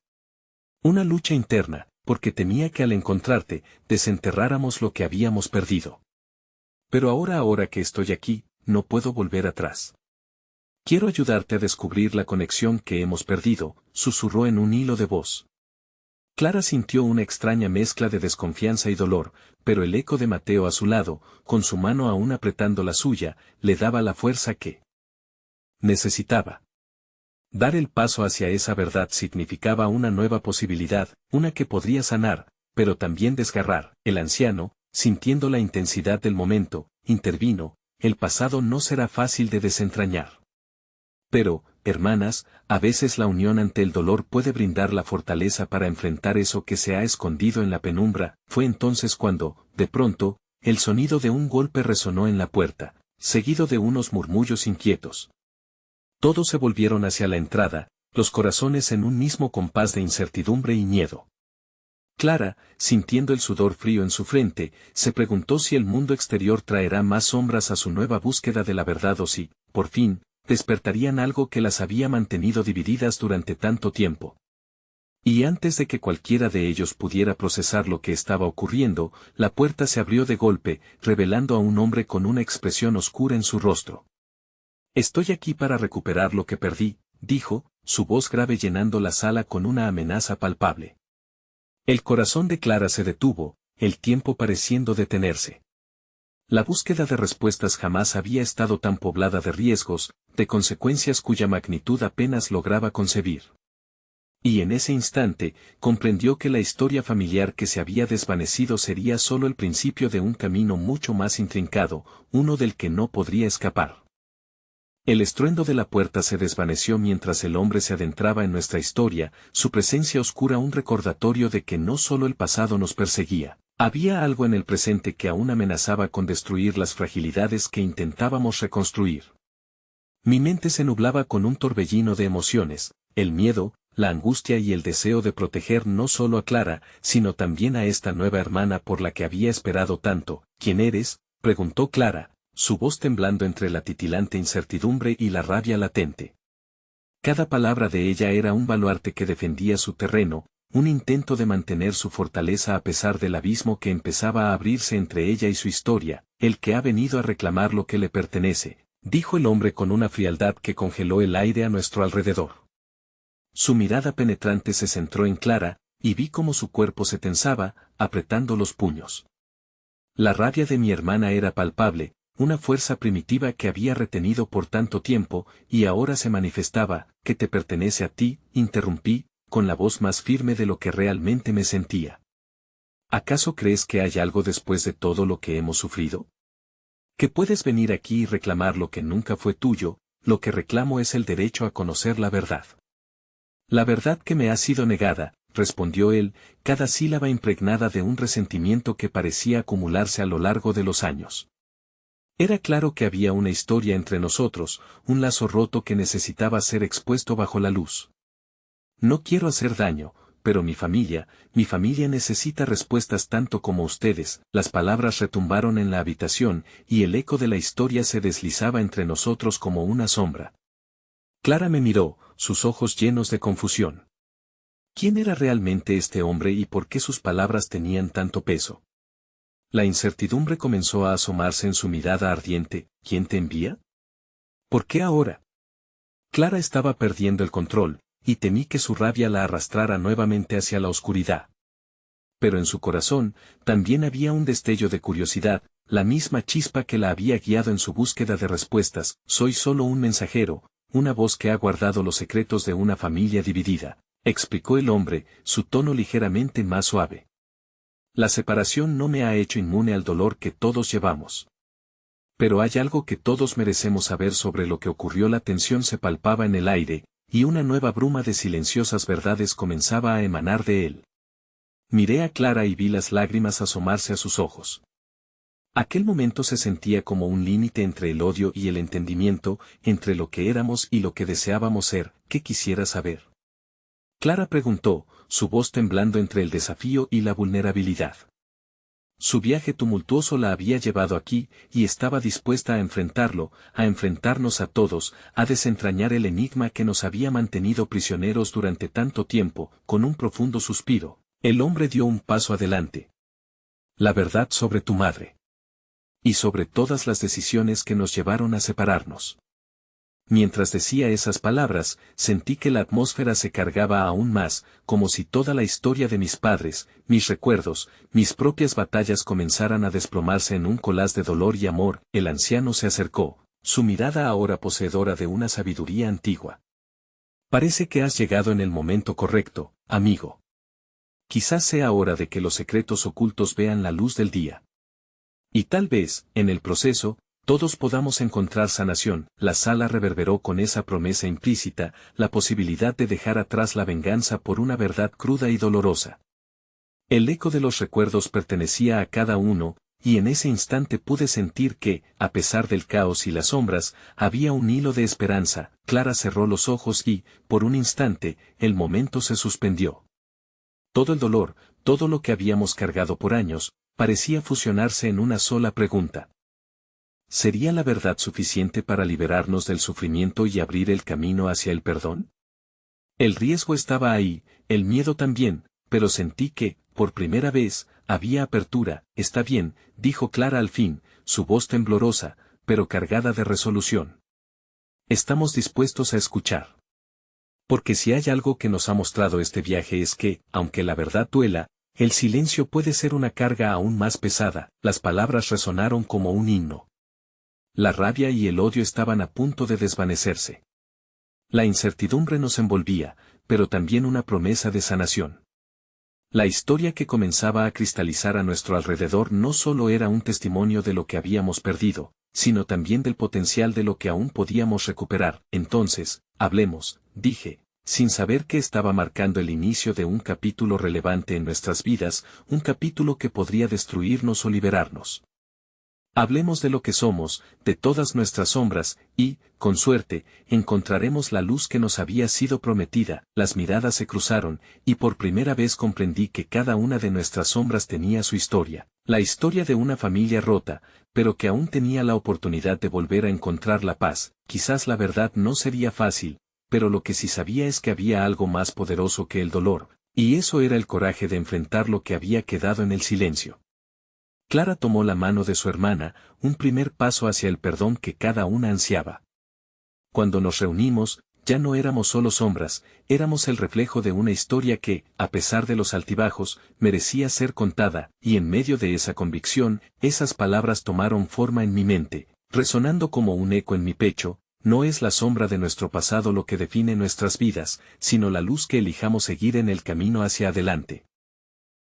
Una lucha interna, porque temía que al encontrarte, desenterráramos lo que habíamos perdido. Pero ahora que estoy aquí, no puedo volver atrás. Quiero ayudarte a descubrir la conexión que hemos perdido, susurró en un hilo de voz. Clara sintió una extraña mezcla de desconfianza y dolor, pero el eco de Mateo a su lado, con su mano aún apretando la suya, le daba la fuerza que necesitaba. Dar el paso hacia esa verdad significaba una nueva posibilidad, una que podría sanar, pero también desgarrar. El anciano, sintiendo la intensidad del momento, intervino: el pasado no será fácil de desentrañar. Pero, hermanas, a veces la unión ante el dolor puede brindar la fortaleza para enfrentar eso que se ha escondido en la penumbra. Fue entonces cuando, de pronto, el sonido de un golpe resonó en la puerta, seguido de unos murmullos inquietos. Todos se volvieron hacia la entrada, los corazones en un mismo compás de incertidumbre y miedo. Clara, sintiendo el sudor frío en su frente, se preguntó si el mundo exterior traerá más sombras a su nueva búsqueda de la verdad o si, por fin, despertarían algo que las había mantenido divididas durante tanto tiempo. Y antes de que cualquiera de ellos pudiera procesar lo que estaba ocurriendo, la puerta se abrió de golpe, revelando a un hombre con una expresión oscura en su rostro. Estoy aquí para recuperar lo que perdí, dijo, su voz grave llenando la sala con una amenaza palpable. El corazón de Clara se detuvo, el tiempo pareciendo detenerse. La búsqueda de respuestas jamás había estado tan poblada de riesgos, de consecuencias cuya magnitud apenas lograba concebir. Y en ese instante, comprendió que la historia familiar que se había desvanecido sería solo el principio de un camino mucho más intrincado, uno del que no podría escapar. El estruendo de la puerta se desvaneció mientras el hombre se adentraba en nuestra historia, su presencia oscura un recordatorio de que no solo el pasado nos perseguía. Había algo en el presente que aún amenazaba con destruir las fragilidades que intentábamos reconstruir. Mi mente se nublaba con un torbellino de emociones, el miedo, la angustia y el deseo de proteger no solo a Clara, sino también a esta nueva hermana por la que había esperado tanto. ¿Quién eres?, preguntó Clara, su voz temblando entre la titilante incertidumbre y la rabia latente. Cada palabra de ella era un baluarte que defendía su terreno, un intento de mantener su fortaleza a pesar del abismo que empezaba a abrirse entre ella y su historia. El que ha venido a reclamar lo que le pertenece, dijo el hombre con una frialdad que congeló el aire a nuestro alrededor. Su mirada penetrante se centró en Clara, y vi cómo su cuerpo se tensaba, apretando los puños. La rabia de mi hermana era palpable, una fuerza primitiva que había retenido por tanto tiempo, y ahora se manifestaba. «¿Que te pertenece a ti?», interrumpí, con la voz más firme de lo que realmente me sentía. ¿Acaso crees que hay algo después de todo lo que hemos sufrido? ¿Que puedes venir aquí y reclamar lo que nunca fue tuyo? Lo que reclamo es el derecho a conocer la verdad. La verdad que me ha sido negada, respondió él, cada sílaba impregnada de un resentimiento que parecía acumularse a lo largo de los años. Era claro que había una historia entre nosotros, un lazo roto que necesitaba ser expuesto bajo la luz. No quiero hacer daño, pero mi familia necesita respuestas tanto como ustedes. Las palabras retumbaron en la habitación, y el eco de la historia se deslizaba entre nosotros como una sombra. Clara me miró, sus ojos llenos de confusión. ¿Quién era realmente este hombre y por qué sus palabras tenían tanto peso? La incertidumbre comenzó a asomarse en su mirada ardiente. ¿Quién te envía? ¿Por qué ahora? Clara estaba perdiendo el control, y temí que su rabia la arrastrara nuevamente hacia la oscuridad. Pero en su corazón, también había un destello de curiosidad, la misma chispa que la había guiado en su búsqueda de respuestas. Soy solo un mensajero, una voz que ha guardado los secretos de una familia dividida, explicó el hombre, su tono ligeramente más suave. La separación no me ha hecho inmune al dolor que todos llevamos. Pero hay algo que todos merecemos saber sobre lo que ocurrió. La tensión se palpaba en el aire, y una nueva bruma de silenciosas verdades comenzaba a emanar de él. Miré a Clara y vi las lágrimas asomarse a sus ojos. Aquel momento se sentía como un límite entre el odio y el entendimiento, entre lo que éramos y lo que deseábamos ser. ¿Qué quisiera saber? Clara preguntó, su voz temblando entre el desafío y la vulnerabilidad. Su viaje tumultuoso la había llevado aquí, y estaba dispuesta a enfrentarlo, a enfrentarnos a todos, a desentrañar el enigma que nos había mantenido prisioneros durante tanto tiempo. Con un profundo suspiro, el hombre dio un paso adelante. La verdad sobre tu madre. Y sobre todas las decisiones que nos llevaron a separarnos. Mientras decía esas palabras, sentí que la atmósfera se cargaba aún más, como si toda la historia de mis padres, mis recuerdos, mis propias batallas comenzaran a desplomarse en un colás de dolor y amor. El anciano se acercó, su mirada ahora poseedora de una sabiduría antigua. Parece que has llegado en el momento correcto, amigo. Quizás sea hora de que los secretos ocultos vean la luz del día. Y tal vez, en el proceso, todos podamos encontrar sanación. La sala reverberó con esa promesa implícita, la posibilidad de dejar atrás la venganza por una verdad cruda y dolorosa. El eco de los recuerdos pertenecía a cada uno, y en ese instante pude sentir que, a pesar del caos y las sombras, había un hilo de esperanza. Clara cerró los ojos y, por un instante, el momento se suspendió. Todo el dolor, todo lo que habíamos cargado por años, parecía fusionarse en una sola pregunta. ¿Sería la verdad suficiente para liberarnos del sufrimiento y abrir el camino hacia el perdón? El riesgo estaba ahí, el miedo también, pero sentí que, por primera vez, había apertura. Está bien, dijo Clara al fin, su voz temblorosa, pero cargada de resolución. Estamos dispuestos a escuchar. Porque si hay algo que nos ha mostrado este viaje es que, aunque la verdad duela, el silencio puede ser una carga aún más pesada. Las palabras resonaron como un himno. La rabia y el odio estaban a punto de desvanecerse. La incertidumbre nos envolvía, pero también una promesa de sanación. La historia que comenzaba a cristalizar a nuestro alrededor no solo era un testimonio de lo que habíamos perdido, sino también del potencial de lo que aún podíamos recuperar. Entonces, hablemos, dije, sin saber que estaba marcando el inicio de un capítulo relevante en nuestras vidas, un capítulo que podría destruirnos o liberarnos. Hablemos de lo que somos, de todas nuestras sombras, y, con suerte, encontraremos la luz que nos había sido prometida. Las miradas se cruzaron, y por primera vez comprendí que cada una de nuestras sombras tenía su historia, la historia de una familia rota, pero que aún tenía la oportunidad de volver a encontrar la paz. Quizás la verdad no sería fácil, pero lo que sí sabía es que había algo más poderoso que el dolor, y eso era el coraje de enfrentar lo que había quedado en el silencio. Clara tomó la mano de su hermana, un primer paso hacia el perdón que cada una ansiaba. Cuando nos reunimos, ya no éramos solo sombras, éramos el reflejo de una historia que, a pesar de los altibajos, merecía ser contada, y en medio de esa convicción, esas palabras tomaron forma en mi mente, resonando como un eco en mi pecho. No es la sombra de nuestro pasado lo que define nuestras vidas, sino la luz que elijamos seguir en el camino hacia adelante.